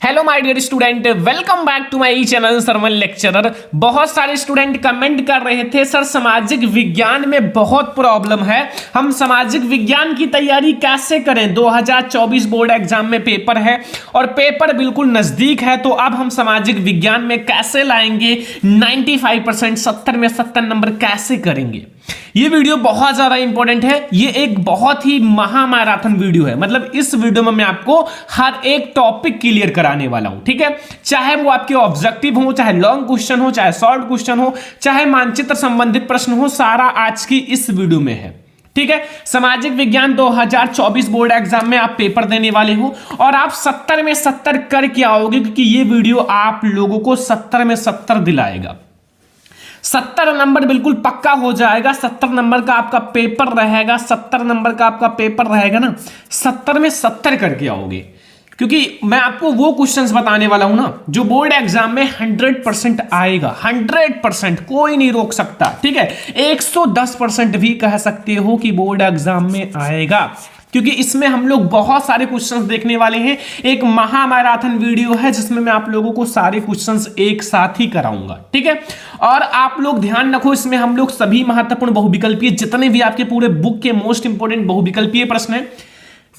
Hello my dear student, welcome back to my channel Sarvan lecturer. बहुत सारे student comment कर रहे थे सर सामाजिक विज्ञान में बहुत प्रॉब्लम है, हम सामाजिक विज्ञान की तैयारी कैसे करें। 2024 बोर्ड एग्जाम में पेपर है और पेपर बिल्कुल नजदीक है, तो अब हम सामाजिक विज्ञान में कैसे लाएंगे 95%, 70 में 70 नंबर कैसे करेंगे। ये वीडियो बहुत ज्यादा इंपॉर्टेंट है, ये एक बहुत ही महामैराथन वीडियो है। मतलब इस वीडियो में मैं आपको हर एक टॉपिक क्लियर कराने वाला हूं, ठीक है। चाहे वो आपके ऑब्जेक्टिव हो, चाहे लॉन्ग क्वेश्चन हो, चाहे शॉर्ट क्वेश्चन हो, चाहे मानचित्र संबंधित प्रश्न हो, सारा आज की इस वीडियो में है, ठीक है। सामाजिक विज्ञान 2024 बोर्ड एग्जाम में आप पेपर देने वाले हो और आप 70 में 70 करके आओगे, क्योंकि ये वीडियो आप लोगों को 70 में 70 दिलाएगा। 70 नंबर बिल्कुल पक्का हो जाएगा। 70 नंबर का आपका पेपर रहेगा, 70 नंबर का आपका पेपर रहेगा ना, 70 में 70 करके आओगे, क्योंकि मैं आपको वो क्वेश्चंस बताने वाला हूं ना जो बोर्ड एग्जाम में 100% आएगा। 100% कोई नहीं रोक सकता, ठीक है। 110% भी कह सकते हो कि बोर्ड एग्जाम में आएगा, क्योंकि इसमें हम लोग बहुत सारे क्वेश्चंस देखने वाले हैं। एक महामैराथन वीडियो है जिसमें मैं आप लोगों को सारे क्वेश्चंस एक साथ ही कराऊंगा, ठीक है। और आप लोग ध्यान रखो, इसमें हम लोग सभी महत्वपूर्ण बहुविकल्पीय, जितने भी आपके पूरे बुक के मोस्ट इंपोर्टेंट बहुविकल्पीय प्रश्न हैं,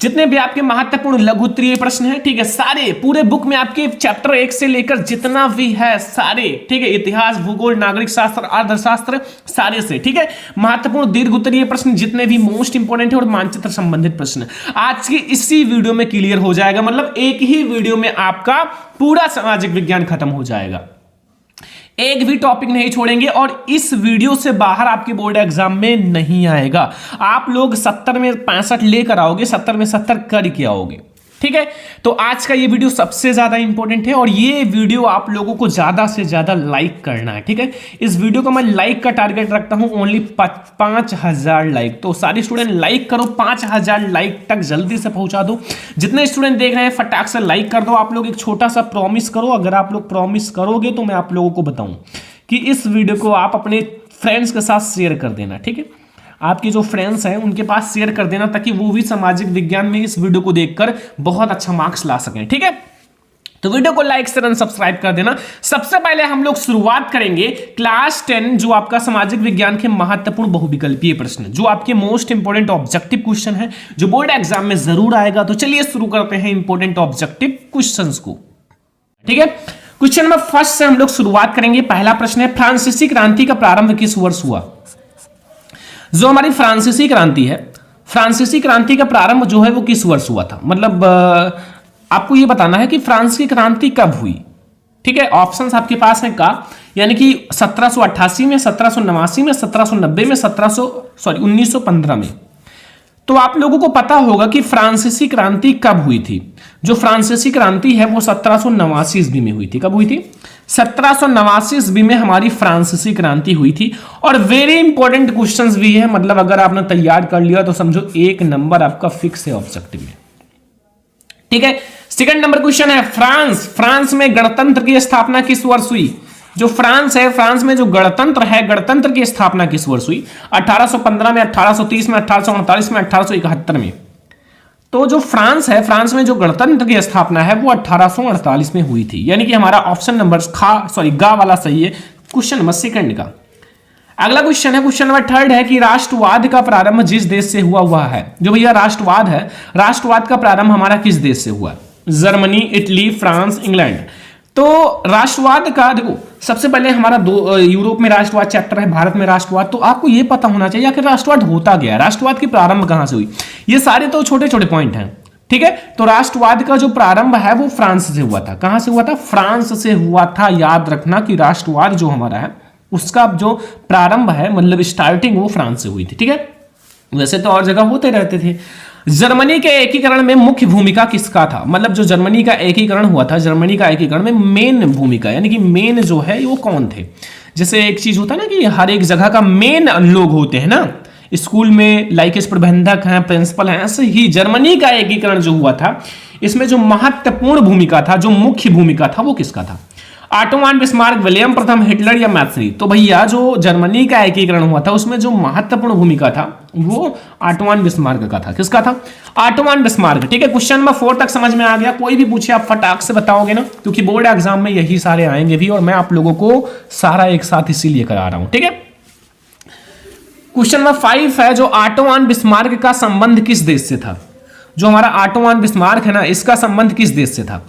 जितने भी आपके महत्वपूर्ण लघु उत्तरीय प्रश्न हैं, ठीक है, सारे पूरे बुक में आपके चैप्टर 1 से लेकर जितना भी है सारे, ठीक है, इतिहास, भूगोल, नागरिक शास्त्र, अर्थशास्त्र, सारे से, ठीक है। महत्वपूर्ण दीर्घ उत्तरीय प्रश्न जितने भी मोस्ट इंपोर्टेंट है और मानचित्र संबंधित प्रश्न आज की इसी वीडियो में क्लियर हो जाएगा। मतलब एक ही वीडियो में आपका पूरा सामाजिक विज्ञान खत्म हो जाएगा, एक भी टॉपिक नहीं छोड़ेंगे और इस वीडियो से बाहर आपके बोर्ड एग्जाम में नहीं आएगा। आप लोग 70 में 65 लेकर आओगे, 70 में 70 करके आओगे, ठीक है। तो आज का ये वीडियो सबसे ज्यादा इंपॉर्टेंट है और ये वीडियो आप लोगों को ज्यादा से ज्यादा लाइक करना है, ठीक है। इस वीडियो का मैं लाइक का टारगेट रखता हूं ओनली 5000 लाइक। तो सारे स्टूडेंट लाइक करो, 5000 लाइक तक जल्दी से पहुंचा दो। जितने स्टूडेंट देख रहे हैं फटाक से लाइक कर दो। आप लोग एक छोटा सा प्रॉमिस करो, अगर आप लोग प्रॉमिस करोगे तो मैं आप लोगों को बताऊं कि इस वीडियो को आप अपने फ्रेंड्स के साथ शेयर कर देना, ठीक है। आपके जो फ्रेंड्स हैं उनके पास शेयर कर देना, ताकि वो भी सामाजिक विज्ञान में इस वीडियो को देखकर बहुत अच्छा मार्क्स ला सकें, ठीक है। तो वीडियो को लाइक शेयर एंड सब्सक्राइब कर देना। सबसे पहले हम लोग शुरुआत करेंगे क्लास 10, जो आपका सामाजिक विज्ञान के महत्वपूर्ण बहुविकल्पीय प्रश्न, जो आपके मोस्ट इंपोर्टेंट ऑब्जेक्टिव क्वेश्चन है, जो बोर्ड एग्जाम में जरूर आएगा। तो चलिए शुरू करते हैं इंपोर्टेंट ऑब्जेक्टिव क्वेश्चन को, ठीक है। क्वेश्चन नंबर फर्स्ट से हम लोग शुरुआत करेंगे। पहला प्रश्न है, फ्रांसीसी क्रांति का प्रारंभ किस वर्ष हुआ। जो हमारी फ्रांसीसी क्रांति है, फ्रांसीसी क्रांति का प्रारंभ जो है वो किस वर्ष हुआ था। मतलब आपको ये बताना है कि फ्रांस की क्रांति कब हुई, ठीक है। ऑप्शंस आपके पास हैं का, यानी कि 1788 में, 1789 में, 1790 में, 1915 में। तो आप लोगों को पता होगा कि फ्रांसीसी क्रांति कब हुई थी। जो फ्रांसीसी क्रांति है वो 1789 ईस्वी में हुई थी। कब हुई थी? 1789 ईस्वी में हमारी फ्रांसीसी क्रांति हुई थी। और वेरी इंपॉर्टेंट क्वेश्चंस भी है, मतलब अगर आपने तैयार कर लिया तो समझो 1 नंबर आपका फिक्स है ऑब्जेक्टिव में, ठीक है। सेकंड नंबर क्वेश्चन है, फ्रांस में गणतंत्र की स्थापना किस वर्ष हुई। जो फ्रांस है, फ्रांस में जो गणतंत्र है, गणतंत्र की स्थापना किस वर्ष हुई। 1815 में, 1830 में, 1848 में, 1871 में। तो जो फ्रांस है, फ्रांस में जो गणतंत्र की स्थापना है वो 1848 में हुई थी। यानी कि हमारा ऑप्शन नंबर गा वाला सही है, क्वेश्चन नंबर सेकंड का। अगला क्वेश्चन है, क्वेश्चन नंबर थर्ड है कि राष्ट्रवाद का प्रारंभ जिस देश से हुआ है। जो भैया राष्ट्रवाद है, राष्ट्रवाद का प्रारंभ हमारा किस देश से हुआ। Germany, Italy, France, England. तो राष्ट्रवाद का देखो, सबसे पहले हमारा यूरोप में राष्ट्रवाद चैप्टर है, भारत में राष्ट्रवाद। तो आपको यह पता होना चाहिए कि राष्ट्रवाद होता गया, राष्ट्रवाद की प्रारंभ कहां से हुई। ये सारे तो छोटे छोटे पॉइंट हैं, ठीक है। तो राष्ट्रवाद का जो प्रारंभ है वो फ्रांस से हुआ था। कहां से हुआ था? फ्रांस से हुआ था। याद रखना कि राष्ट्रवाद जो हमारा है उसका जो प्रारंभ है, मतलब स्टार्टिंग, वो फ्रांस से हुई थी, ठीक है। वैसे तो और जगह होते रहते थे। जर्मनी के एकीकरण में मुख्य भूमिका किसका था। मतलब जो जर्मनी का एकीकरण हुआ था, जर्मनी का एकीकरण में मेन भूमिका, यानी कि मेन जो है वो कौन थे। जैसे एक चीज होता है ना कि हर एक जगह का मेन लोग होते हैं ना, स्कूल में लाइकेज प्रबंधक हैं, प्रिंसिपल हैं, ऐसे ही जर्मनी का एकीकरण जो हुआ था, इसमें जो महत्वपूर्ण भूमिका था, जो मुख्य भूमिका था, वो किसका था। ऑटो वन बिस्मार्क, विलियम प्रथम, हिटलर या मैथ्री। तो भैया जो जर्मनी का एकीकरण हुआ था उसमें जो महत्वपूर्ण भूमिका था वो ऑटोमान बिस्मार्क का था। किसका था? Ottoman Bismarck. ठीक है, क्वेश्चन नंबर 4 तक समझ में आ गया? कोई भी पूछे आप फटाक से बताओगे ना, क्योंकि बोर्ड एग्जाम में यही सारे आएंगे भी, और मैं आप लोगों को सारा एक साथ इसीलिए करा रहा हूं। ठीक है, क्वेश्चन नंबर 5 है, जो ऑटोमान बिस्मार्क का संबंध किस देश से था? जो हमारा ऑटोमान बिस्मार्क है ना, इसका संबंध किस देश से था?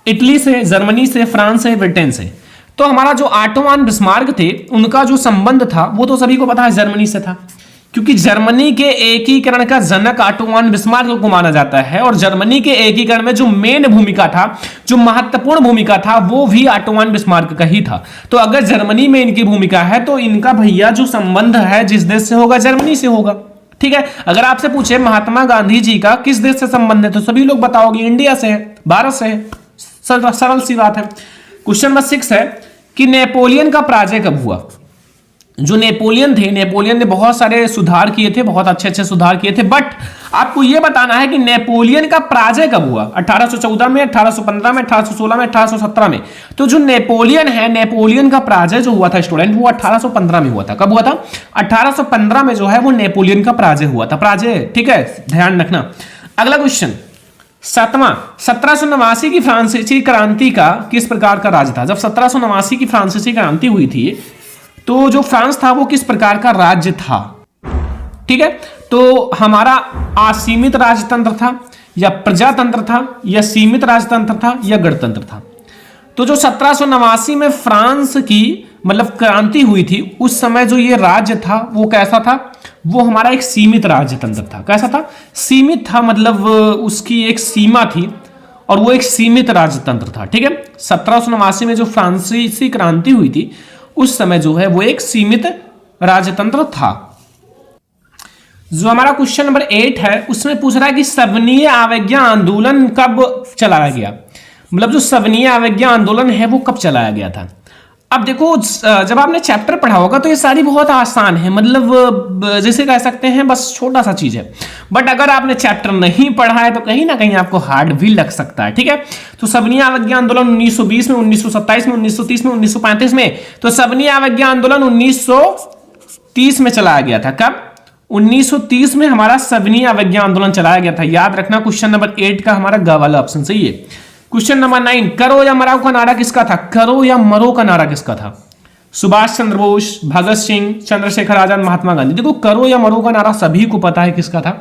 इटली से, जर्मनी से, फ्रांस से, ब्रिटेन से? तो हमारा जो ऑटोमान बिस्मार्क थे उनका जो संबंध था वो तो सभी को पता है जर्मनी से था, क्योंकि जर्मनी के एकीकरण का जनक ऑटोमान बिस्मार्क को माना जाता है, और जर्मनी के एकीकरण में जो मेन भूमिका था, जो महत्वपूर्ण भूमिका था, वो भी ऑटोमान बिस्मार्क का ही था। तो अगर जर्मनी में इनकी भूमिका है तो इनका भैया जो संबंध है जिस देश से होगा, जर्मनी से होगा। ठीक है, अगर आपसे पूछे महात्मा गांधी जी का किस देश से संबंध है, तो सभी लोग बताओगे इंडिया से है, भारत से है। सरल सी बात है। क्वेश्चन नंबर 6 है कि नेपोलियन का पराजय कब हुआ? जो नेपोलियन थे, नेपोलियन ने बहुत सारे सुधार किए थे, बहुत अच्छे अच्छे सुधार किए थे, बट आपको यह बताना है कि नेपोलियन का पराजय कब हुआ? 1814 में, 1815 में, 1816 में, 1817 में? तो जो नेपोलियन है, नेपोलियन का पराजय जो हुआ था स्टूडेंट, वो 1815 में हुआ था। कब हुआ था? 1815 में जो है वो नेपोलियन का पराजय हुआ था। पराजय, ठीक है, ध्यान रखना। अगला क्वेश्चन 7वां, 1789 की फ्रांसीसी क्रांति का किस प्रकार का राज था? जब 1789 की फ्रांसीसी क्रांति हुई थी तो जो फ्रांस था वो किस प्रकार का राज्य था? ठीक है, तो हमारा असीमित राजतंत्र था, या प्रजातंत्र था, या सीमित राजतंत्र था, या गणतंत्र था? तो जो 1789 में फ्रांस की मतलब क्रांति हुई थी, उस समय जो ये राज्य था वो कैसा था? वो हमारा एक सीमित राजतंत्र था। कैसा था? सीमित था, मतलब उसकी एक सीमा थी, और वो एक सीमित राजतंत्र था। ठीक है, 1789 में जो फ्रांसीसी क्रांति हुई थी उस समय जो है वो एक सीमित राजतंत्र था। जो हमारा क्वेश्चन नंबर 8 है उसमें पूछ रहा है कि सविनय अवज्ञा आंदोलन कब चलाया गया? मतलब जो सविनय अवज्ञा आंदोलन है वो कब चलाया गया था? अब देखो, जब आपने चैप्टर पढ़ा होगा तो ये सारी बहुत आसान है, मतलब जैसे कह सकते हैं बस छोटा सा चीज है, बट अगर आपने चैप्टर नहीं पढ़ा है तो कहीं ना कहीं आपको हार्ड भी लग सकता है। ठीक है, तो सविनय अवज्ञा आंदोलन 1920 में, 1927 में, 1930 में, 1935 में? तो सविनय अवज्ञा आंदोलन 1930 में चलाया गया था। कब? 1930 में हमारा सविनय अवज्ञा आंदोलन चलाया गया था। याद रखना, क्वेश्चन नंबर 8 का हमारा ग वाला ऑप्शन सही है। क्वेश्चन नंबर 9, करो या मरो का नारा किसका था? करो या मरो का नारा किसका था? सुभाष चंद्र बोस, भगत सिंह, चंद्रशेखर आजाद, महात्मा गांधी? देखो, करो या मरो का नारा सभी को पता है किसका था,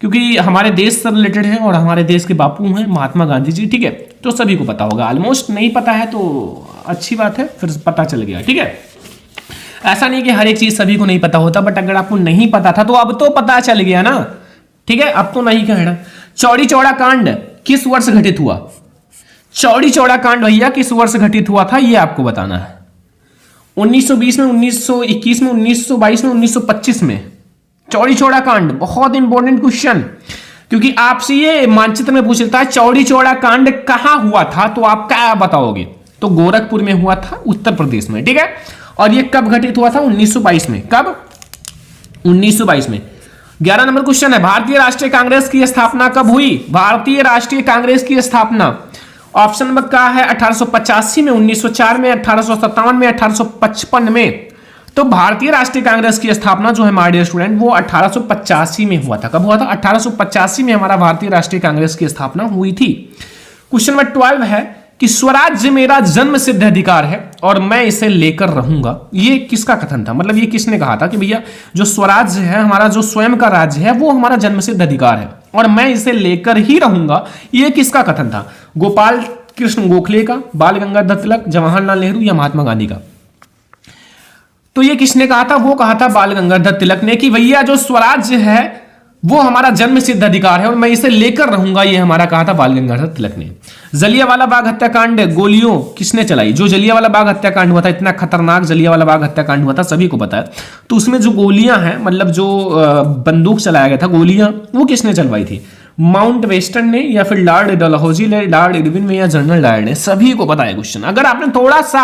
क्योंकि हमारे देश से रिलेटेड है और हमारे देश के बापू हैं महात्मा गांधी जी। ठीक है, तो सभी को पता होगा। ऑलमोस्ट नहीं पता है तो अच्छी बात है, फिर पता चल गया। ठीक है, ऐसा नहीं कि हर एक चीज सभी को नहीं पता होता, बट अगर आपको नहीं पता था तो अब तो पता चल गया ना। ठीक है, अब तो नहीं कहना। चौड़ी चौड़ा कांड किस वर्ष घटित हुआ? चौड़ी चौड़ा कांड भैया किस वर्ष घटित हुआ था, ये आपको बताना है। 1920 में, 1921 में, 1922 में, 1925 में? चौड़ी चौड़ा कांड बहुत इंपॉर्टेंट क्वेश्चन, क्योंकि आपसे ये मानचित्र में पूछ लेता है चौड़ी चौड़ा कांड कहां हुआ था, तो आप क्या बताओगे? तो गोरखपुर में हुआ था, उत्तर प्रदेश में। ठीक है, और ये कब घटित हुआ था? 1922 में। कब? 1922 में। 11 नंबर क्वेश्चन है, भारतीय राष्ट्रीय कांग्रेस की स्थापना कब हुई? भारतीय राष्ट्रीय कांग्रेस की स्थापना ऑप्शन नंबर का है 1885 में, 1904 में, 1857 में, 1855 में? तो भारतीय राष्ट्रीय कांग्रेस की स्थापना जो है माय डियर स्टूडेंट वो 1885 में हुआ था। कब हुआ था? 1885 में हमारा भारतीय राष्ट्रीय कांग्रेस की स्थापना हुई थी। क्वेश्चन नंबर 12 है कि स्वराज्य मेरा जन्म सिद्ध अधिकार है और मैं इसे लेकर रहूंगा। ये किसका कथन था? मतलब ये किसने कहा था कि भैया जो स्वराज्य है, हमारा जो स्वयं का राज्य है, वो हमारा जन्म सिद्ध अधिकार है और मैं इसे लेकर ही रहूंगा। ये किसका कथन था? गोपाल कृष्ण गोखले का, बाल गंगाधर तिलक, जवाहरलाल नेहरू या महात्मा गांधी का? तो ये किसने कहा था? वो कहा था बाल गंगाधर तिलक ने कि भैया जो स्वराज्य है वो हमारा जन्म सिद्ध अधिकार है और मैं इसे लेकर रहूंगा। ये हमारा कहा था बाल गंगाधर तिलक ने। जलियांवाला बाग हत्याकांड गोलियों किसने चलाई? जो जलियांवाला बाग हत्याकांड हुआ था, इतना खतरनाक जलियांवाला बाग हत्याकांड हुआ था, सभी को पता है। तो उसमें जो गोलियां हैं, मतलब जो बंदूक चलाया गया था, गोलियां, वो किसने चलवाई थी? माउंट वेस्टन ने या फिर लॉर्ड डलहौजी ने, लॉर्ड इरविन में या जनरल डायर ने? सभी को पता है क्वेश्चन। अगर आपने थोड़ा सा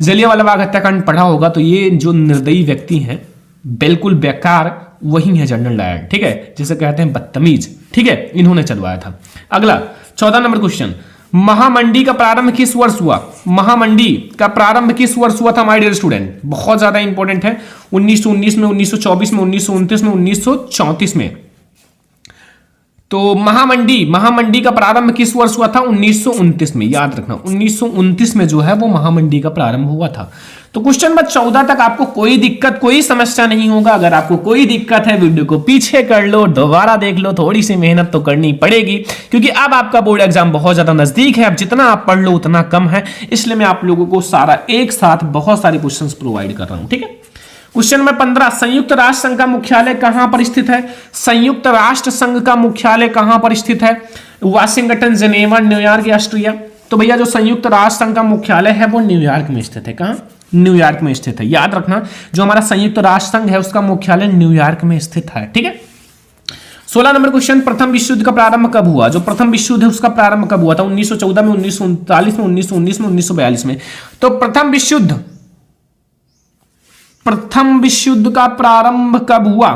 जलियांवाला बाग हत्याकांड पढ़ा होगा तो ये जो निर्दयी व्यक्ति हैं, बिल्कुल बेकार, वही है जनरल डायर। ठीक है, जिसे कहते हैं बदतमीज। ठीक है, इन्होंने चलवाया था। अगला 14 नंबर क्वेश्चन, महामंडी का प्रारंभ किस वर्ष हुआ? महामंडी का प्रारंभ किस वर्ष हुआ था माय डियर स्टूडेंट? बहुत ज्यादा इंपॉर्टेंट है। 1919 में, 1924 में, 1929 में, 1934 में। तो महामंडी का प्रारंभ किस वर्ष हुआ था? 1929 में। याद रखना 1929 में जो है वो महामंडी का प्रारंभ हुआ था। तो क्वेश्चन नंबर 14 तक आपको कोई दिक्कत, कोई समस्या नहीं होगा। अगर आपको कोई दिक्कत है वीडियो को पीछे कर लो, दोबारा देख लो, थोड़ी सी मेहनत तो करनी पड़ेगी क्योंकि अब आपका बोर्ड एग्जाम बहुत ज्यादा नजदीक है। अब जितना आप पढ़ लो उतना कम है, इसलिए मैं आप लोगों को सारा एक साथ बहुत सारे क्वेश्चंस प्रोवाइड कर रहा हूं। ठीक है, क्वेश्चन नंबर 15, संयुक्त राष्ट्र संघ का मुख्यालय कहां पर स्थित है? संयुक्त राष्ट्र संघ का मुख्यालय कहां पर स्थित है? वाशिंगटन, जेनेवा, न्यूयॉर्क या ऑस्ट्रिया? तो भैया जो संयुक्त राष्ट्र संघ का मुख्यालय है वो न्यूयॉर्क में स्थित है। कहां? न्यूयॉर्क में स्थित है। याद रखना जो हमारा संयुक्त राष्ट्र संघ है उसका मुख्यालय न्यूयॉर्क में स्थित है। ठीक है, 16 नंबर क्वेश्चन, प्रथम विश्व युद्ध का प्रारंभ कब हुआ? जो प्रथम विश्व युद्ध है उसका प्रारंभ कब हुआ था? 1914 में, 1939 में, 1919 में, 1942 में। तो प्रथम विश्व युद्ध का प्रारंभ कब हुआ?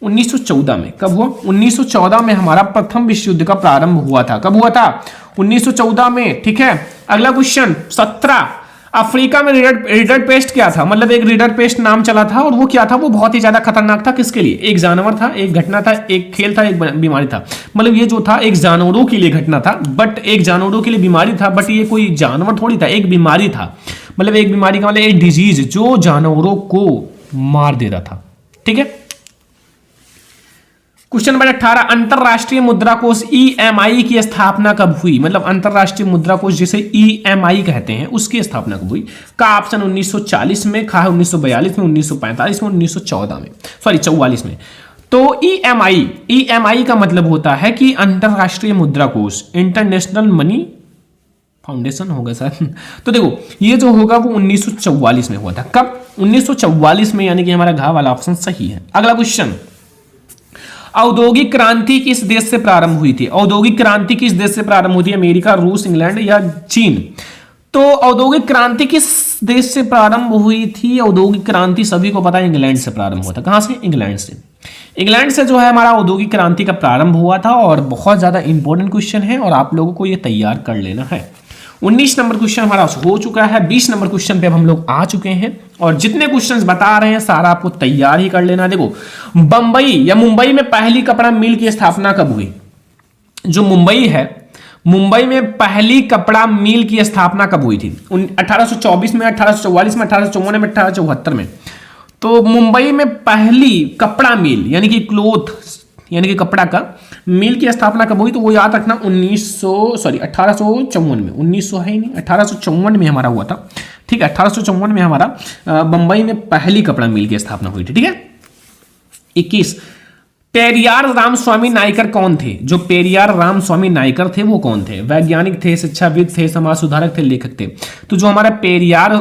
1914 में। कब हुआ? 1914 में हमारा प्रथम विश्व युद्ध का प्रारंभ हुआ था। कब हुआ था? 1914 में। ठीक है, अगला क्वेश्चन 17, अफ्रीका में रीडर पेस्ट क्या था? मतलब एक रीडर पेस्ट नाम चला था और वो क्या था? वो बहुत ही ज्यादा खतरनाक था। किसके लिए? एक जानवर था, एक घटना था, एक खेल था, एक बीमारी था। मतलब ये जो था एक जानवरों के लिए घटना था, बट एक जानवरों के लिए बीमारी था, बट ये कोई जानवर थोड़ी था, एक बीमारी था। मतलब एक बीमारी का मतलब एक डिजीज जो जानवरों को मार दे रहा था। ठीक है, क्वेश्चन नंबर 18, अंतरराष्ट्रीय मुद्रा कोष EMI की स्थापना कब हुई? मतलब अंतरराष्ट्रीय मुद्रा कोष जिसे EMI कहते हैं उसकी स्थापना कब हुई? का ऑप्शन 1940 में, खा 1942 में, 1945 में, 1914 में, सॉरी 44 में। तो EMI का मतलब होता है कि अंतरराष्ट्रीय मुद्रा कोष, इंटरनेशनल मनी फाउंडेशन होगा सर। तो देखो ये जो होगा वो 1944 में हुआ था। कब? 1944 में, यानी कि हमारा घ वाला ऑप्शन सही है। अगला क्वेश्चन, औद्योगिक क्रांति किस देश से प्रारंभ हुई थी? औद्योगिक क्रांति किस देश से प्रारंभ हुई थी? अमेरिका, रूस, इंग्लैंड या चीन? तो औद्योगिक क्रांति किस देश से प्रारंभ हुई थी? औद्योगिक क्रांति सभी को पता है इंग्लैंड से प्रारंभ हुआ था। कहां से? इंग्लैंड से। इंग्लैंड से जो है हमारा औद्योगिक क्रांति का प्रारंभ हुआ था और बहुत ज्यादा इंपॉर्टेंट क्वेश्चन है और आप लोगों को ये तैयार कर लेना है। 19 नंबर क्वेश्चन हमारा हो चुका है। 20 नंबर क्वेश्चन पे अब हम लोग आ चुके हैं और जितने क्वेश्चंस बता रहे हैं सारा आपको तैयार ही कर लेना। देखो बंबई या मुंबई में पहली कपड़ा मिल की स्थापना कब हुई? जो मुंबई है, मुंबई में पहली कपड़ा मिल की स्थापना कब हुई थी? 1824 में, 1844 में, 1854 में, 1874 में। तो मुंबई में पहली कपड़ा मिल यानी कि क्लोथ यानी कि कपड़ा का मिल की स्थापना कब हुई? तो वो याद रखना 1854 में। 1900 है ही नहीं, 1854 में हमारा हुआ था। ठीक है, 1854 में हमारा बंबई में पहली कपड़ा मिल की स्थापना हुई थी। ठीक है, 21, पेरियार रामस्वामी नायकर कौन थे? जो पेरियार रामस्वामी नायकर थे वो कौन थे? वैज्ञानिक थे, शिक्षाविद थे, समाज सुधारक थे, लेखक थे? तो जो हमारा पेरियार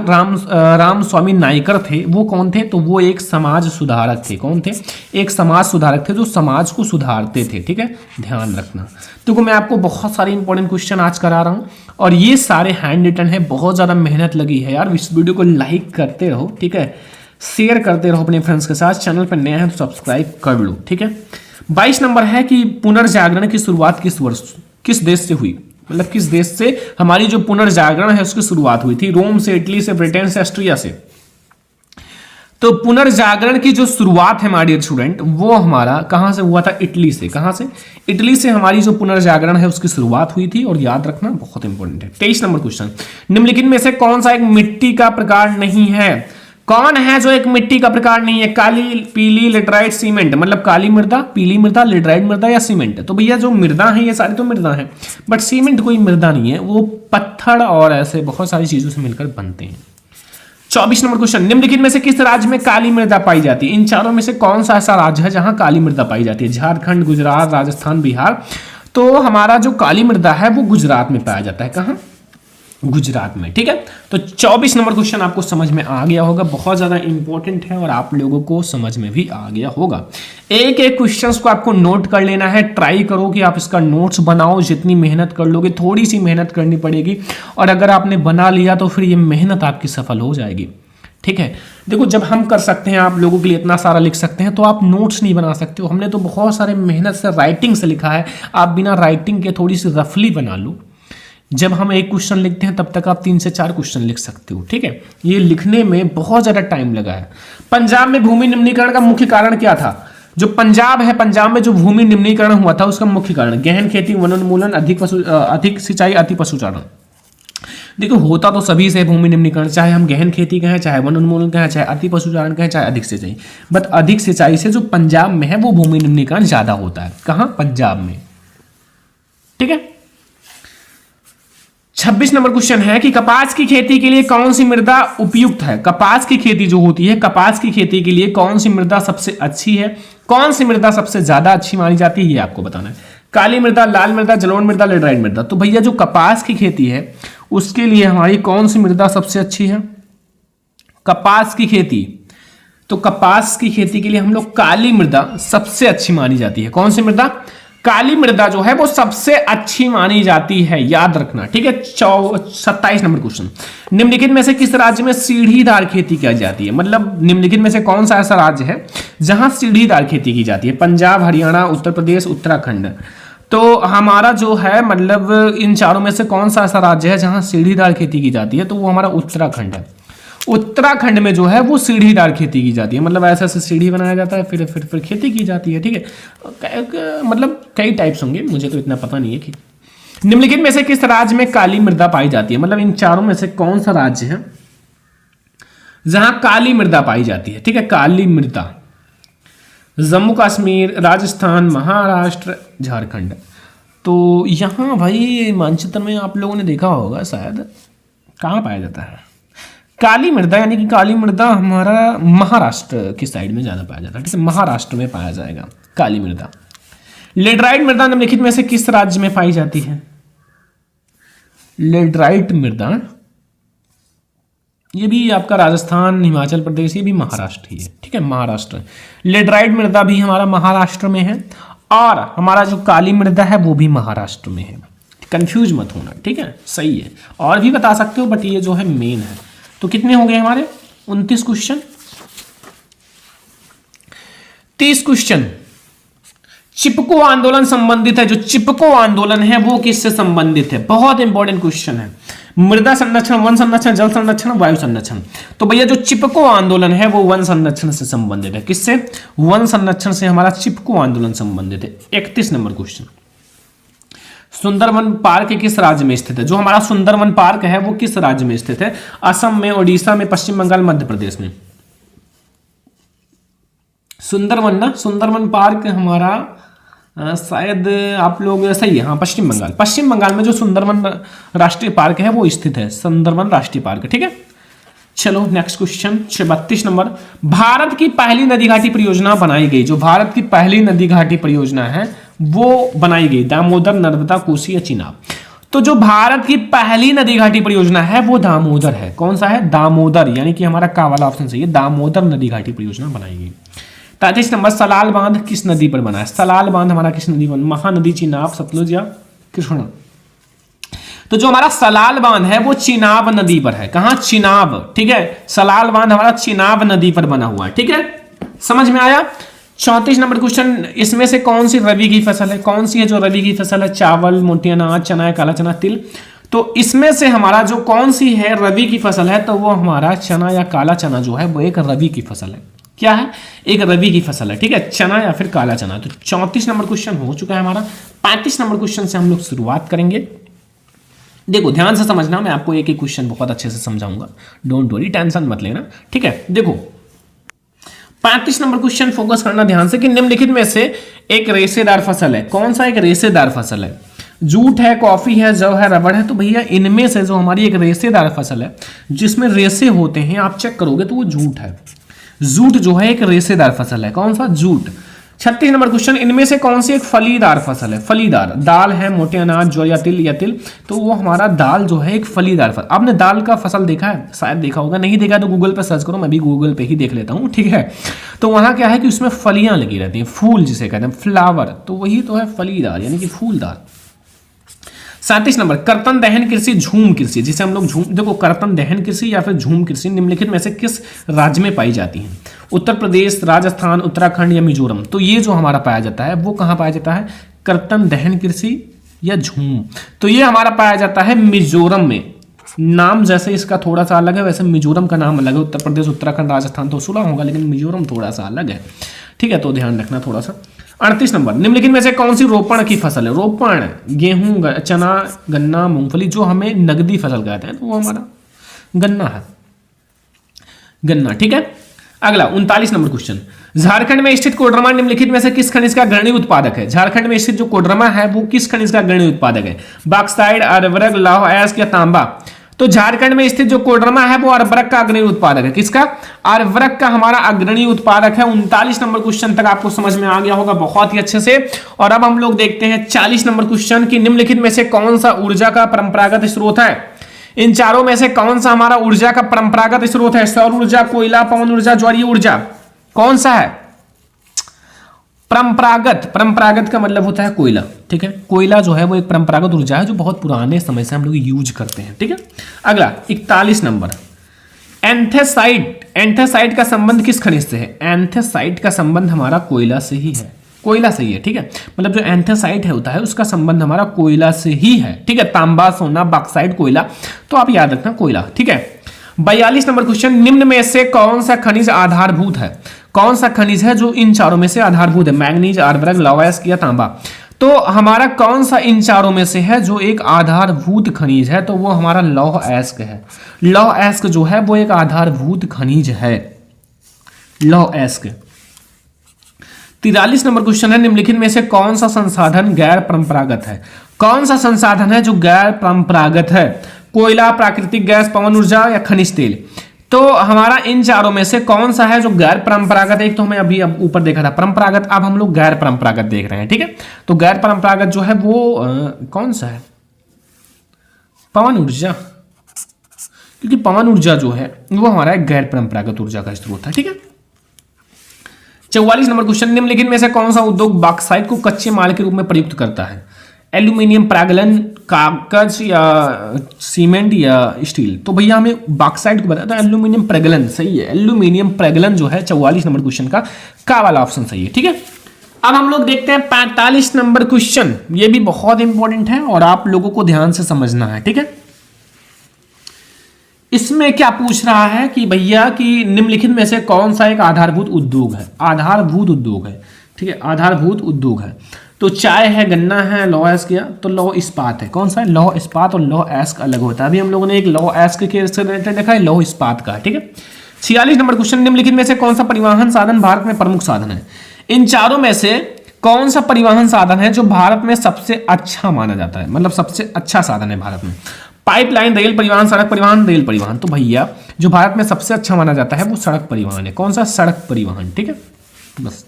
रामस्वामी नायकर थे वो कौन थे? तो वो एक समाज सुधारक थे। कौन थे? एक समाज सुधारक थे जो समाज को सुधारते थे। ठीक है, ध्यान रखना। देखो मैं आपको बहुत सारे इंपॉर्टेंट क्वेश्चन आज करा रहा हूँ और ये सारे हैंड रिटन है। बहुत ज्यादा मेहनत लगी है यार। इस वीडियो को लाइक करते रहो, ठीक है, शेयर करते रहो अपने फ्रेंड्स के साथ। चैनल पर नया है तो सब्सक्राइब कर लो। ठीक है, 22 नंबर है कि पुनर्जागरण की शुरुआत किस देश से हुई? मतलब किस देश से हमारी जो पुनर्जागरण है उसकी शुरुआत हुई थी? रोम से, इटली से, ब्रिटेन से, ऑस्ट्रिया से? तो पुनर्जागरण की जो शुरुआत है माय डियर स्टूडेंट वो हमारा कहां से हुआ था? इटली से। कहां से? इटली से हमारी जो पुनर्जागरण है उसकी शुरुआत हुई थी और याद रखना बहुत इंपॉर्टेंट है। 23 नंबर क्वेश्चन, निम्नलिखित में से कौन सा एक मिट्टी का प्रकार नहीं है? कौन है जो एक मिट्टी का प्रकार नहीं है? काली, पीली, लेटराइट, सीमेंट। मतलब काली मृदा, पीली मृदा, लेटराइट मृदा या सीमेंट? तो भैया जो मृदा है ये सारी तो मृदा है, बट सीमेंट कोई मृदा नहीं है, वो पत्थर और ऐसे बहुत सारी चीजों से मिलकर बनते हैं। 24 नंबर क्वेश्चन, निम्नलिखित में से किस राज्य में काली मृदा पाई जाती है? इन चारों में से कौन सा ऐसा राज्य है जहां काली मृदा पाई जाती है? झारखंड, गुजरात, राजस्थान, बिहार? तो हमारा जो काली मृदा है वो गुजरात में पाया जाता है। कहां? गुजरात में। ठीक है, तो 24 नंबर क्वेश्चन आपको समझ में आ गया होगा। बहुत ज्यादा इंपॉर्टेंट है और आप लोगों को समझ में भी आ गया होगा। एक एक क्वेश्चंस को आपको नोट कर लेना है। ट्राई करो कि आप इसका नोट्स बनाओ। जितनी मेहनत कर लोगे, थोड़ी सी मेहनत करनी पड़ेगी और अगर आपने बना लिया तो फिर ये मेहनत आपकी सफल हो जाएगी। ठीक है। देखो जब हम कर सकते हैं, आप लोगों के लिए इतना सारा लिख सकते हैं, तो आप नोट्स नहीं बना सकते हो। हमने तो बहुत सारे मेहनत से राइटिंग से लिखा है, आप बिना राइटिंग के थोड़ी सी रफली बना लो। जब हम एक क्वेश्चन लिखते हैं तब तक आप 3 से 4 क्वेश्चन लिख सकते हो, ठीक है। ये लिखने में बहुत ज़्यादा टाइम लगा है। पंजाब में भूमि निम्नीकरण का मुख्य कारण क्या था? जो पंजाब है, पंजाब में जो भूमि निम्नीकरण हुआ था उसका मुख्य कारण गहन खेती, वनोन्मूलन, अधिक सिंचाई, अति पशुचारण। देखो होता तो सभी से भूमि निम्नीकरण, चाहे हम गहन खेती कहें, चाहे वनोन्मूलन कहें, चाहे अति पशुचारण कहें, चाहे अधिक सिंचाई। बट अधिक सिंचाई से जो पंजाब में है वो भूमि निम्नीकरण ज्यादा होता है। कहां? पंजाब में, ठीक है। 26 नंबर क्वेश्चन है कि कपास की खेती के लिए कौन सी मृदा उपयुक्त है? कपास की खेती जो होती है, कपास की खेती के लिए कौन सी मृदा सबसे अच्छी है, कौन सी मृदा सबसे ज्यादा अच्छी मानी जाती है, ये आपको बताना है। काली मृदा, लाल मृदा, जलोढ़ मृदा, लेटराइट मृदा। तो भैया जो कपास की खेती है उसके लिए हमारी कौन सी मृदा सबसे अच्छी है? कपास की खेती, तो कपास की खेती के लिए हम लोग काली मृदा सबसे अच्छी मानी जाती है। कौन सी मृदा? काली मृदा जो है वो सबसे अच्छी मानी जाती है, याद रखना, ठीक है। 27 नंबर क्वेश्चन, निम्नलिखित में से किस राज्य में सीढ़ीदार खेती की जाती है? मतलब निम्नलिखित में से कौन सा ऐसा राज्य है जहां सीढ़ीदार खेती की जाती है? पंजाब, हरियाणा, उत्तर प्रदेश, उत्तराखंड। तो हमारा जो है मतलब इन चारों में से कौन सा ऐसा राज्य है जहां सीढ़ीदार खेती की जाती है? तो वो हमारा उत्तराखंड है। उत्तराखंड में जो है वो सीढ़ीदार खेती की जाती है, मतलब ऐसा ऐसे सीढ़ी बनाया जाता है, फिर खेती की जाती है, ठीक है। मतलब कई टाइप्स होंगे, मुझे तो इतना पता नहीं है कि निम्नलिखित में से किस राज्य में काली मृदा पाई जाती है? मतलब इन चारों में से कौन सा राज्य है जहां काली मृदा पाई जाती है? ठीक है, काली मृदा। जम्मू कश्मीर, राजस्थान, महाराष्ट्र, झारखंड। तो यहां भाई मानचित्र में आप लोगों ने देखा होगा शायद, कहां पाया जाता है काली मृदा? यानी कि काली मृदा हमारा महाराष्ट्र की साइड में ज्यादा पाया जाता है, ठीक है, महाराष्ट्र में पाया जाएगा काली मृदा। लेटराइट मृदा निम्नलिखित में से किस राज्य में पाई जाती है? लेटराइट मृदा ये भी आपका राजस्थान, हिमाचल प्रदेश, ये भी महाराष्ट्र ही है, ठीक है, महाराष्ट्र। लेटराइट मृदा भी हमारा महाराष्ट्र में है और हमारा जो काली मृदा है वो भी महाराष्ट्र में है। कंफ्यूज मत होना, ठीक है, सही है। और भी बता सकते हो बट ये जो है मेन है। तो कितने हो गए हमारे? 29 क्वेश्चन। 30 क्वेश्चन चिपको आंदोलन संबंधित है। जो चिपको आंदोलन है वो किससे संबंधित है? बहुत इंपॉर्टेंट क्वेश्चन है। मृदा संरक्षण, वन संरक्षण, जल संरक्षण, वायु संरक्षण। तो भैया जो चिपको आंदोलन है वो वन संरक्षण से संबंधित है। किससे? वन संरक्षण से हमारा चिपको आंदोलन संबंधित है। 31 नंबर क्वेश्चन, सुंदरवन पार्क किस राज्य में स्थित है? जो हमारा सुंदरवन पार्क है वो किस राज्य में स्थित है? असम में, ओडिशा में, पश्चिम बंगाल, मध्य प्रदेश में। सुंदरवन ना, सुंदरवन पार्क हमारा शायद आप लोग सही है, हाँ, पश्चिम बंगाल। पश्चिम बंगाल में जो सुंदरवन राष्ट्रीय पार्क है वो स्थित है, सुंदरवन राष्ट्रीय पार्क, ठीक है। चलो नेक्स्ट क्वेश्चन 32 नंबर, भारत की पहली नदी घाटी परियोजना बनाई गई। जो भारत की पहली नदी घाटी परियोजना है वो बनाई गई, दामोदर, नर्मदा, कोसी या चिनाब। तो जो भारत की पहली नदी घाटी परियोजना है वो दामोदर है। कौन सा है? दामोदर, यानी कि हमारा का वाला ऑप्शन सही है, दामोदर नदी घाटी परियोजना बनाई गई। 33 नंबर, सलाल बांध किस नदी पर बना है? सलाल बांध हमारा किस नदी पर? महानदी, चिनाब, सतलुज या कृष्णा। तो जो हमारा सलाल बांध है वो चिनाब नदी पर है। कहां? चिनाब, ठीक है, सलाल बांध हमारा चिनाब नदी पर बना हुआ है, ठीक है, समझ में आया। 34 नंबर क्वेश्चन, इसमें से कौन सी रबी की फसल है? कौन सी है जो रबी की फसल है? चावल, मोटे अनाज, चना, काला चना, तिल। तो इसमें से हमारा जो कौन सी है रबी की फसल है, तो वो हमारा चना या काला चना जो है वो एक रबी की फसल है। क्या है? एक रबी की फसल है, ठीक है, चना या फिर काला चना। तो 34 नंबर क्वेश्चन हो चुका है हमारा। 35 नंबर क्वेश्चन से हम लोग शुरुआत करेंगे। देखो ध्यान से समझना, मैं आपको एक एक क्वेश्चन बहुत अच्छे से समझाऊंगा, डोंट वरी, टेंशन मत लेना, ठीक है। देखो 35 नंबर क्वेश्चन फोकस करना ध्यान से कि निम्नलिखित में से एक रेशेदार फसल है। कौन सा एक रेशेदार फसल है? जूट है, कॉफी है, जव है, रबड़ है। तो भैया इनमें से जो हमारी एक रेशेदार फसल है जिसमें रेशे होते हैं, आप चेक करोगे तो वो जूट है। जूट जो है एक रेशेदार फसल है। कौन सा? जूट। 36 नंबर क्वेश्चन, इनमें से कौन सी एक फलीदार फसल है? फलीदार, दाल है, मोटे अनाज, जौ या तिल। तो वो हमारा दाल जो है एक फलीदार फसल। आपने दाल का फसल देखा है? शायद देखा होगा, नहीं देखा तो गूगल पे सर्च करो, मैं भी गूगल पे ही देख लेता हूँ, ठीक है। तो वहाँ क्या है कि उसमें फलियां लगी रहती हैं, फूल जिसे कहते हैं, फ्लावर, तो वही तो है फलीदार, यानी कि फूलदार। 37 नंबर, कर्तन दहन कृषि झूम कृषि, जिसे हम लोग झूम, देखो कर्तन दहन कृषि या फिर झूम कृषि निम्नलिखित में से किस राज्य में पाई जाती है? उत्तर प्रदेश, राजस्थान, उत्तराखंड या मिजोरम। तो ये जो हमारा पाया जाता है वो कहाँ पाया जाता है? कर्तन दहन कृषि या झूम, तो ये हमारा पाया जाता है मिजोरम में। नाम जैसे इसका थोड़ा सा अलग है, वैसे मिजोरम का नाम अलग है। उत्तर प्रदेश, उत्तराखंड, राजस्थान तो सुना होगा, लेकिन मिजोरम थोड़ा सा अलग है, ठीक है, तो ध्यान रखना थोड़ा सा। 38 नंबर, निम्नलिखित में से कौन सी रोपण की फसल है? रोपण, गेहूं, चना, गन्ना, मूंगफली। जो हमें नगदी फसल कहते हैं तो वो हमारा गन्ना है, गन्ना, ठीक है। अगला 39 नंबर क्वेश्चन, झारखंड में स्थित कोडरमा निम्नलिखित में से किस खनिज का अग्रणी उत्पादक है? झारखंड में स्थित जो कोडरमा है वो किस खनिज का अग्रणी उत्पादक है? बॉक्साइट, अर्वरक, लौह अयस्क या तांबा। तो झारखंड में स्थित जो कोडरमा है वो अर्वरक का अग्रणी उत्पादक है। किसका? अर्वरक का हमारा अग्रणी उत्पादक है। 39 नंबर क्वेश्चन तक आपको समझ में आ गया होगा बहुत ही अच्छे से। और अब हम लोग देखते हैं 40 नंबर क्वेश्चन की, निम्नलिखित में से कौन सा ऊर्जा का परंपरागत स्रोत है? इन चारों में से कौन सा हमारा ऊर्जा का परंपरागत स्रोत है? सौर ऊर्जा, कोयला, पवन ऊर्जा, ज्वारीय ऊर्जा, कौन सा है? परंपरागत, परंपरागत का मतलब होता है कोयला, ठीक है। कोयला जो है वो एक परंपरागत ऊर्जा है जो बहुत पुराने समय से हम लोग यूज करते हैं, ठीक है। अगला 41 नंबर, एंथेसाइट, एंथेसाइट का संबंध किस खनिज से है? एंथेसाइट का संबंध हमारा कोयला से ही है, कोयला से ही है, ठीक है। मतलब जो एंथेसाइट है होता है उसका संबंध हमारा कोयला से ही है, ठीक है। तांबा, सोना, बॉक्साइट, कोयला, तो आप याद रखना कोयला, ठीक है। 42 नंबर क्वेश्चन, निम्न में से कौन सा खनिज आधारभूत है? कौन सा खनिज है जो इन चारों में से आधारभूत है? मैग्नीज, अर्वरक, लौह अयस्क या तांबा। तो हमारा कौन सा इन चारों में से है जो एक आधारभूत खनिज है? तो वो हमारा लौह अयस्क है। लौह अयस्क जो है वो एक आधारभूत खनिज है, लौह अयस्क। 43 नंबर क्वेश्चन है, निम्नलिखित में से कौन सा संसाधन गैर परंपरागत है? कौन सा संसाधन है जो गैर परंपरागत है? कोयला, प्राकृतिक गैस, पवन ऊर्जा या खनिज तेल। तो हमारा इन चारों में से कौन सा है जो गैर परंपरागत है? एक तो हमें अभी अब ऊपर देखा था परंपरागत, अब हम लोग गैर परंपरागत देख रहे हैं, ठीक है। तो गैर परंपरागत जो है वो कौन सा है? पवन ऊर्जा, क्योंकि पवन ऊर्जा जो है वो हमारा एक गैर परंपरागत ऊर्जा का स्रोत है, ठीक है। 44 नंबर क्वेश्चन, निम्नलिखित में से कौन सा उद्योग बॉक्साइट को कच्चे माल के रूप में प्रयुक्त करता है? एल्यूमिनियम, प्रागलन, कागज या सीमेंट या स्टील। तो भैया हमें बॉक्साइट को बताया था एल्यूमिनियम प्रगलन, सही है। एल्यूमिनियम प्रगलन जो है 44 नंबर क्वेश्चन का वाला ऑप्शन सही है, ठीक है। अब हम लोग देखते हैं 45 नंबर क्वेश्चन, ये भी बहुत इंपॉर्टेंट है और आप लोगों को ध्यान से समझना है, ठीक है। इसमें क्या पूछ रहा है कि भैया कि निम्नलिखित में से कौन सा एक आधारभूत उद्योग है? आधारभूत उद्योग है, ठीक है, आधारभूत उद्योग है। तो चाय है, गन्ना है, लौह अयस्क किया, तो लौह इस्पात है। कौन सा है? लौह इस्पात और लौह अयस्क अलग होता है। अभी हम लोगों ने एक लौह अयस्क के रिलेटेड देखा है, लौह इस्पात का, ठीक है। 46 नंबर क्वेश्चन, निम्नलिखित में से कौन सा परिवहन साधन भारत में प्रमुख साधन है? इन चारों में से कौन सा परिवहन साधन है जो भारत में सबसे अच्छा माना जाता है? मतलब सबसे अच्छा साधन है भारत में। पाइपलाइन, रेल परिवहन, सड़क परिवहन, रेल परिवहन। तो भैया जो भारत में सबसे अच्छा माना जाता है वो सड़क परिवहन है। कौन सा? सड़क परिवहन, ठीक है, बस।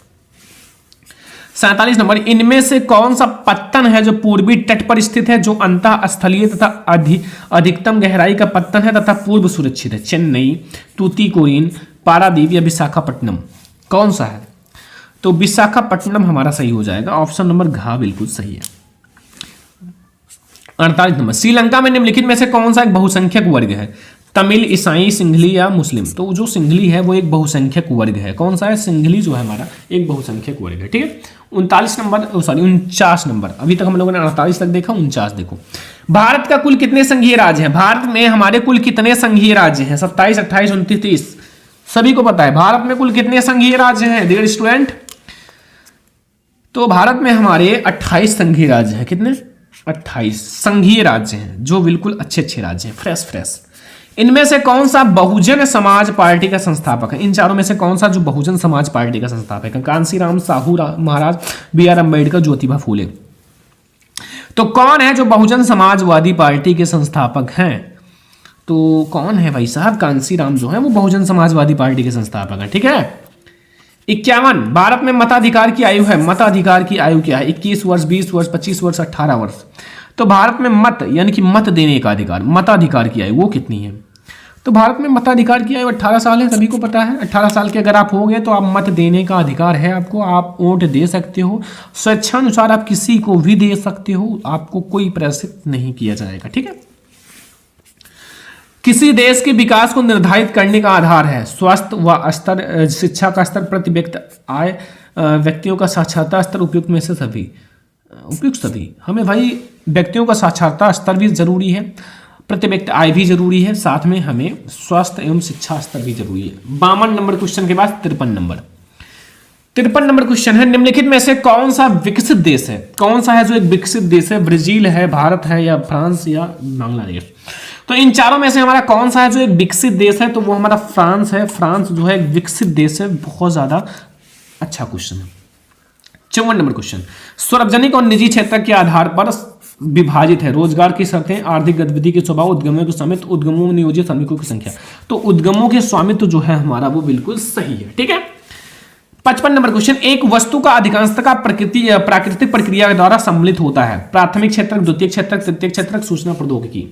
47 नंबर, इनमें से कौन सा पत्तन है जो पूर्वी तट पर स्थित है, जो अंतः स्थलीय तथा अधिकतम गहराई का पत्तन है तथा पूर्व सुरक्षित है? चेन्नई, तूतीकोरिन, पारादीप या विशाखापट्टनम, कौन सा है? तो विशाखापट्टनम हमारा सही हो जाएगा, ऑप्शन नंबर घ बिल्कुल सही है। 48 नंबर, श्रीलंका में निम्नलिखित में से कौन सा एक बहुसंख्यक वर्ग है? तमिल, ईसाई, सिंघली या मुस्लिम। तो जो सिंघली है वो एक बहुसंख्यक वर्ग है। कौन सा है? सिंघली जो है हमारा एक बहुसंख्यक वर्ग है, ठीक है। 49 नंबर, अभी तक हम लोगों ने 48 तक देखा, 49 देखो। भारत का कुल कितने संघीय राज्य हैं? भारत में हमारे कुल कितने संघीय राज्य हैं? 27, 28, 29, 30, सभी को पता है। भारत में कुल कितने संघीय राज्य हैं डियर स्टूडेंट? तो भारत में हमारे 28 संघीय राज्य हैं। कितने? 28 संघीय राज्य हैं, जो बिल्कुल अच्छे अच्छे राज्य हैं, फ्रेश। इनमें से कौन सा बहुजन समाज पार्टी का संस्थापक है? इन चारों में से कौन सा जो बहुजन समाज पार्टी का संस्थापक है? कांसीराम साहू महाराज, बी.आर. अम्बेडकर, ज्योतिबा फूले। तो कौन है जो बहुजन समाजवादी पार्टी के संस्थापक हैं? तो कौन है भाई साहब? कांसीराम जो है वो बहुजन समाजवादी पार्टी के संस्थापक है, ठीक है। 51, भारत में मताधिकार की आयु है। मताधिकार की आयु क्या है? 21 वर्ष, 20 वर्ष, 25 वर्ष, 18 वर्ष। तो भारत में मत यानी कि मत देने का अधिकार, मताधिकार की आयु वो कितनी है? तो भारत में मताधिकार की आयु 18 साल है, सभी को पता है। 18 साल के अगर आप हो गए तो आप मत देने का अधिकार है आपको, आप वोट दे सकते हो, स्वेच्छानुसार आप किसी को भी दे सकते हो, आपको कोई प्रेरित नहीं किया जाएगा, ठीक है। किसी देश के विकास को निर्धारित करने का आधार है स्वास्थ्य व स्तर, शिक्षा का स्तर, प्रति व्यक्ति आय, व्यक्तियों का साक्षरता स्तर, उपयुक्त में से सभी। उपयुक्त सभी हमें भाई व्यक्तियों का साक्षरता स्तर भी जरूरी है, प्रति व्यक्ति आय भी जरूरी है, साथ में हमें स्वास्थ्य एवं शिक्षा स्तर भी जरूरी है। 52 नंबर क्वेश्चन के बाद 53 नंबर क्वेश्चन है, निम्नलिखित में से कौन सा विकसित देश है? कौन सा है जो एक विकसित देश है? ब्राजील है, भारत है, या फ्रांस, या बांग्लादेश? तो इन चारों में से हमारा कौन सा है जो एक विकसित देश है? तो वो हमारा फ्रांस है। फ्रांस जो है एक विकसित देश है। बहुत ज्यादा अच्छा क्वेश्चन है। 54 नंबर क्वेश्चन, सार्वजनिक और निजी क्षेत्र के आधार पर विभाजित है रोजगार की शर्तें, आर्थिक गतिविधि के स्वभाव, उद्यमों के स्वामित्व, उद्यमों में नियोजित श्रमिकों की संख्या। तो उद्यमों के स्वामित्व जो है हमारा वो बिल्कुल सही है, ठीक है। 55 नंबर क्वेश्चन, एक वस्तु का अधिकांशतः प्राकृतिक प्रक्रिया के द्वारा सम्मिलित होता है, प्राथमिक क्षेत्र, द्वितीय क्षेत्र, तृतीय क्षेत्र, सूचना प्रौद्योगिकी।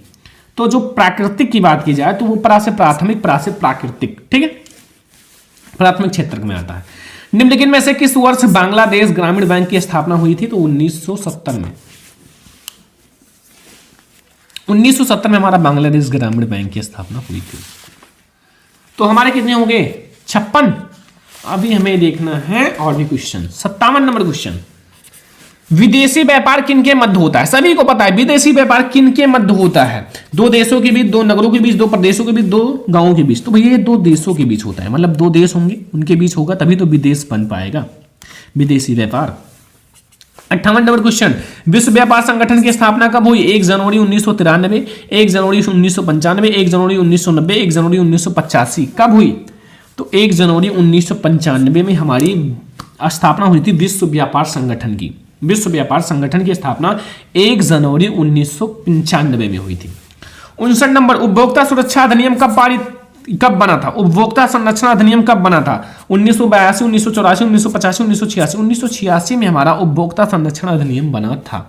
तो जो प्राकृतिक की बात की जाए तो वो प्रा से प्राथमिक, प्रा से प्राकृतिक, ठीक है, प्राथमिक क्षेत्र में आता है। निम्नलिखित में से किस वर्ष बांग्लादेश ग्रामीण बैंक की स्थापना हुई थी? तो 1970 में। 1970 में हमारा बांग्लादेश ग्रामीण बैंक की स्थापना हुई थी। तो हमारे कितने हो गए? 56। अभी हमें देखना है और भी क्वेश्चन। 57 नंबर क्वेश्चन, विदेशी व्यापार किनके मध्य होता है? सभी को पता है विदेशी व्यापार किनके मध्य होता है? दो देशों के बीच, दो नगरों के बीच, दो प्रदेशों के बीच, दो गांवों के बीच। तो भैया ये दो देशों के बीच होता है, मतलब दो देश होंगे उनके बीच होगा तभी तो विदेश बन पाएगा, विदेशी व्यापार। 58 नंबर क्वेश्चन, विश्व व्यापार संगठन की स्थापना कब हुई? 1 जनवरी 1993, 1 जनवरी 1995, 1 जनवरी 1990, 1 जनवरी 1985। कब हुई? तो 1 जनवरी 1995 में हमारी स्थापना हुई थी विश्व व्यापार संगठन की। विश्व व्यापार संगठन की स्थापना 1 जनवरी 1995 में हुई थी। 59 नंबर, उपभोक्ता सुरक्षा अधिनियम कब बना था? उपभोक्ता संरक्षण अधिनियम कब बना था? 1982, 1984, 1985, 1986। 1986 में हमारा उपभोक्ता संरक्षण अधिनियम बना था।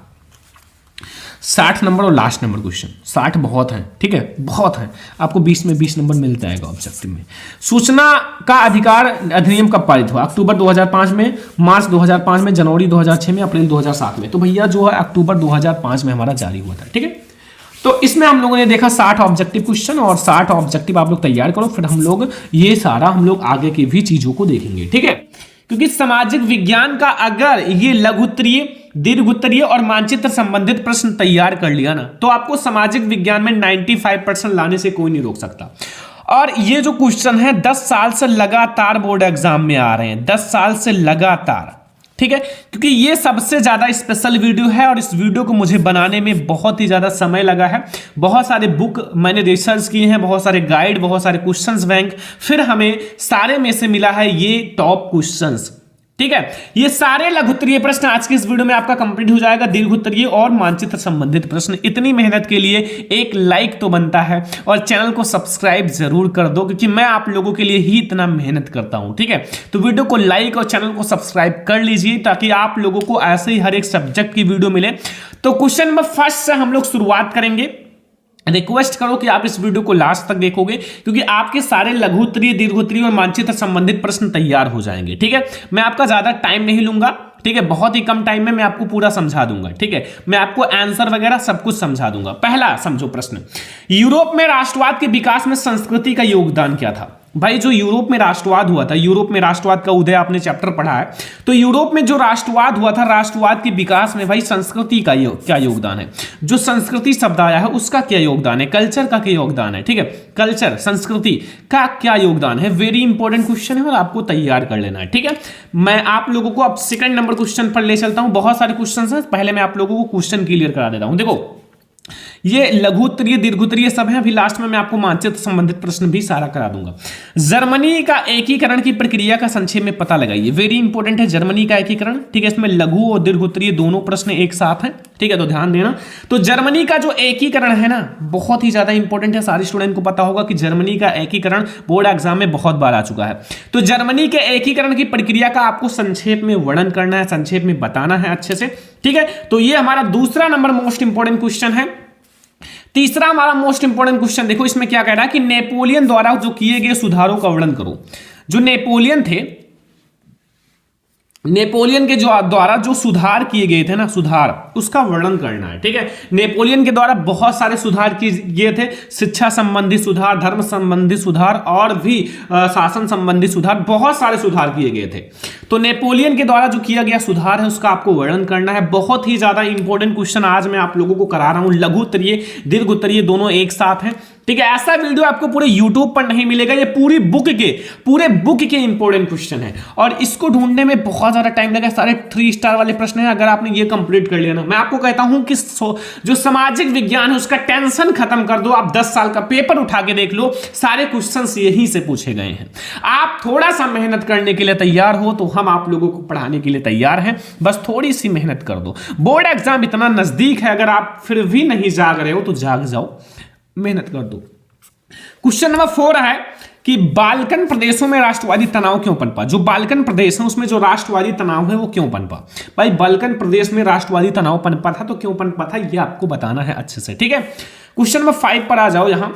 60 नंबर और लास्ट नंबर क्वेश्चन। 60 बहुत है, ठीक है, बहुत है। आपको 20 में 20 नंबर मिल जाएगा ऑब्जेक्टिव में। सूचना का अधिकार अधिनियम कब पारित हुआ? अक्टूबर 2005 में, मार्च 2005 में, जनवरी 2006 में, अप्रैल 2007 में। तो भैया जो है अक्टूबर 2005 में हमारा जारी हुआ था, ठीक है। तो इसमें हम लोगों ने देखा 60 ऑब्जेक्टिव क्वेश्चन, और 60 ऑब्जेक्टिव आप लोग तैयार करो, फिर हम लोग ये सारा हम लोग आगे की भी चीजों को देखेंगे, ठीक है। क्योंकि सामाजिक विज्ञान का अगर ये लघुत्तरीय, दीर्घोत्तरीय और मानचित्र संबंधित प्रश्न तैयार कर लिया ना, तो आपको सामाजिक विज्ञान में 95% लाने से कोई नहीं रोक सकता। और ये जो क्वेश्चन है 10 साल से लगातार बोर्ड एग्जाम में आ रहे हैं, 10 साल से लगातार, ठीक है। क्योंकि ये सबसे ज्यादा स्पेशल वीडियो है और इस वीडियो को मुझे बनाने में बहुत ही ज्यादा समय लगा है। बहुत सारे बुक मैंने रिसर्च किए हैं, बहुत सारे गाइड, बहुत सारे क्वेश्चंस बैंक, फिर हमें सारे में से मिला है ये टॉप क्वेश्चंस, ठीक है। ये सारे लघुत्तरीय प्रश्न आज की इस वीडियो में आपका कंप्लीट हो जाएगा, दीर्घोत्तरीय और मानचित्र संबंधित प्रश्न। इतनी मेहनत के लिए एक लाइक तो बनता है और चैनल को सब्सक्राइब जरूर कर दो, क्योंकि मैं आप लोगों के लिए ही इतना मेहनत करता हूं, ठीक है। तो वीडियो को लाइक और चैनल को सब्सक्राइब कर लीजिए ताकि आप लोगों को ऐसे ही हर एक सब्जेक्ट की वीडियो मिले। तो क्वेश्चन नंबर फर्स्ट से हम लोग शुरुआत करेंगे। रिक्वेस्ट करो कि आप इस वीडियो को लास्ट तक देखोगे, क्योंकि आपके सारे लघुत्तरीय, दीर्घोत्तरीय और मानचित्र संबंधित प्रश्न तैयार हो जाएंगे, ठीक है। मैं आपका ज्यादा टाइम नहीं लूंगा, ठीक है, बहुत ही कम टाइम में मैं आपको पूरा समझा दूंगा, ठीक है। मैं आपको आंसर वगैरह सब कुछ समझा दूंगा। पहला समझो प्रश्न, यूरोप में राष्ट्रवाद के विकास में संस्कृति का योगदान क्या था? भाई जो यूरोप में राष्ट्रवाद हुआ था, यूरोप में राष्ट्रवाद का उदय आपने चैप्टर पढ़ा है, तो यूरोप में जो राष्ट्रवाद हुआ था, राष्ट्रवाद के विकास में भाई संस्कृति का क्या योगदान है? जो संस्कृति शब्द आया है उसका क्या योगदान है? कल्चर का क्या योगदान है, ठीक है। कल्चर, संस्कृति का क्या योगदान है? वेरी इंपॉर्टेंट क्वेश्चन है और आपको तैयार कर लेना है, ठीक है। मैं आप लोगों को अब सेकंड नंबर क्वेश्चन पर ले चलता हूं। बहुत सारे क्वेश्चन हैं, पहले मैं आप लोगों को क्वेश्चन क्लियर करा देता हूं। देखो ये लघुत्तरीय, दीर्घोत्तरीय सब है, अभी लास्ट में मैं आपको मानचित्र संबंधित प्रश्न भी सारा करा दूंगा। जर्मनी का एकीकरण की प्रक्रिया का संक्षेप में पता लगाइए। वेरी इंपॉर्टेंट है जर्मनी का एकीकरण, ठीक है। इसमें लघु और दीर्घोत्तरीय दोनों प्रश्न एक साथ हैं, ठीक है, तो ध्यान देना। तो जर्मनी का जो एकीकरण है ना, बहुत ही ज्यादा इंपॉर्टेंट है। सारे स्टूडेंट को पता होगा कि जर्मनी का एकीकरण बोर्ड एग्जाम में बहुत बार आ चुका है। तो जर्मनी के एकीकरण की प्रक्रिया का आपको संक्षेप में वर्णन करना है, संक्षेप में बताना है अच्छे से, ठीक है। तो ये हमारा दूसरा नंबर मोस्ट इंपॉर्टेंट क्वेश्चन है। तीसरा हमारा मोस्ट इंपोर्टेंट क्वेश्चन देखो, इसमें क्या कह रहा है कि नेपोलियन द्वारा जो किए गए सुधारों का वर्णन करो। जो नेपोलियन थे, नेपोलियन के जो द्वारा जो सुधार किए गए थे ना, सुधार, उसका वर्णन करना है। ठीक है, नेपोलियन के द्वारा बहुत सारे सुधार किए थे, शिक्षा संबंधी सुधार, धर्म संबंधी सुधार और भी शासन संबंधी सुधार, बहुत सारे सुधार किए गए थे। तो नेपोलियन के द्वारा जो किया गया सुधार है उसका आपको वर्णन करना है। बहुत ही ज्यादा इंपॉर्टेंट क्वेश्चन आज मैं आप लोगों को करा रहा हूं, लघु उत्तरीय दीर्घ उत्तरीय दोनों एक साथ है। ठीक है, ऐसा वीडियो आपको पूरे YouTube पर नहीं मिलेगा, ये पूरे बुक के इंपॉर्टेंट क्वेश्चन है और इसको ढूंढने में बहुत ज्यादा टाइम लगा। सारे 3 स्टार वाले प्रश्न है, अगर आपने ये कंप्लीट कर लिया ना, मैं आपको कहता हूं कि जो सामाजिक विज्ञान है उसका टेंशन खत्म कर दो। आप 10 साल का पेपर उठा के देख लो, सारे क्वेश्चन यहीं से पूछे गए हैं। आप थोड़ा सा मेहनत करने के लिए तैयार हो तो हम आप लोगों को पढ़ाने के लिए तैयार हैं, बस थोड़ी सी मेहनत कर दो। बोर्ड एग्जाम इतना नजदीक है, अगर आप फिर भी नहीं जाग रहे हो तो जाग जाओ, मेहनत कर दो। क्वेश्चन नंबर 4 है कि बाल्कन प्रदेशों में राष्ट्रवादी तनाव क्यों पनपा। जो बाल्कन प्रदेश है उसमें जो राष्ट्रवादी तनाव है वो क्यों पनपा। भाई बाल्कन प्रदेश में राष्ट्रवादी तनाव पनपा था, तो क्यों पनपा था ये आपको बताना है अच्छे से। ठीक है, क्वेश्चन नंबर 5 पर आ जाओ यहां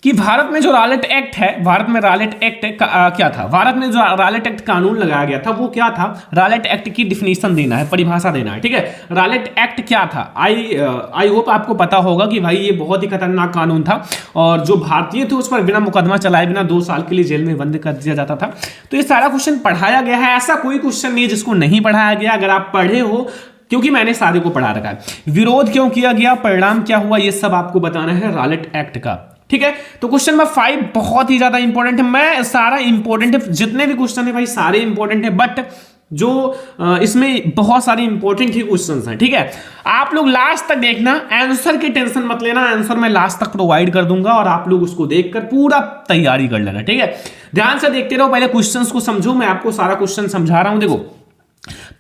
कि भारत में जो रॉलेट एक्ट है, भारत में रॉलेट एक्ट क्या था। भारत में जो रॉलेट एक्ट कानून लगाया गया था वो क्या था। रॉलेट एक्ट की डिफिनीशन देना है, परिभाषा देना है। ठीक है, रॉलेट एक्ट क्या था। आई होप आपको पता होगा कि भाई ये बहुत ही खतरनाक कानून था और जो भारतीय थे उस पर बिना मुकदमा चलाए बिना 2 साल के लिए जेल में बंद कर दिया जाता था। तो ये सारा क्वेश्चन पढ़ाया गया है, ऐसा कोई क्वेश्चन नहीं है जिसको नहीं पढ़ाया गया। अगर आप पढ़े हो, क्योंकि मैंने सारे को पढ़ा रखा है। विरोध क्यों किया गया, परिणाम क्या हुआ, ये सब आपको बताना है रॉलेट एक्ट का। ठीक है, तो क्वेश्चन नंबर 5 बहुत ही ज्यादा इंपॉर्टेंट है। मैं सारा इंपॉर्टेंट है, जितने भी क्वेश्चन है भाई सारे इंपॉर्टेंट है, बट जो इसमें बहुत सारे इंपॉर्टेंट ही क्वेश्चंस हैं। ठीक है, आप लोग लास्ट तक देखना, आंसर की टेंशन मत लेना, आंसर मैं लास्ट तक प्रोवाइड कर दूंगा और आप लोग उसको देखकर पूरा तैयारी कर लेना। ठीक है, ध्यान से देखते रहो, पहले क्वेश्चंस को समझो, मैं आपको सारा क्वेश्चन समझा रहा हूं। देखो,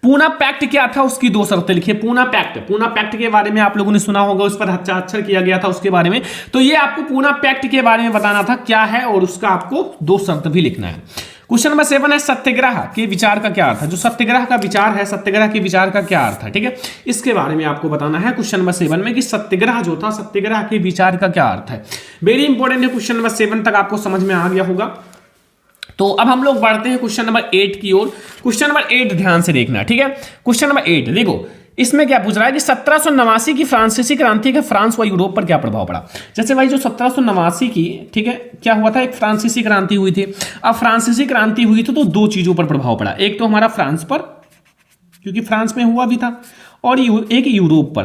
पूना पैक्ट क्या था, उसकी 2 शर्तें लिखिए। पूना पैक्ट के बारे में आप लोगों ने सुना होगा, उस पर हस्ताक्षर किया गया था उसके बारे में। तो ये आपको पूना पैक्ट के बारे में बताना था क्या है और उसका आपको 2 शर्त भी लिखना है। क्वेश्चन नंबर 7 है सत्याग्रह के विचार का क्या अर्थ है। जो सत्याग्रह का विचार है, सत्याग्रह के विचार का क्या अर्थ है। ठीक है, इसके बारे में आपको बताना है क्वेश्चन नंबर 7 में कि सत्याग्रह जो था, सत्याग्रह के विचार का क्या अर्थ है। वेरी इंपॉर्टेंट है, क्वेश्चन नंबर 7 तक आपको समझ में आ गया होगा। तो अब हम लोग बढ़ते हैं क्वेश्चन नंबर 8 की ओर। क्वेश्चन नंबर 8 ध्यान से देखना। ठीक है, क्वेश्चन नंबर 8 देखो, इसमें क्या पूछ रहा है कि 1789 की फ्रांसीसी क्रांति का फ्रांस व यूरोप पर क्या प्रभाव पड़ा। जैसे भाई जो 1789 की, ठीक है, क्या हुआ था, एक फ्रांसीसी क्रांति हुई थी। अब फ्रांसीसी क्रांति हुई थी तो 2 चीजों पर प्रभाव पड़ा, एक तो हमारा फ्रांस पर, क्योंकि फ्रांस में हुआ भी था, और एक यूरोप पर।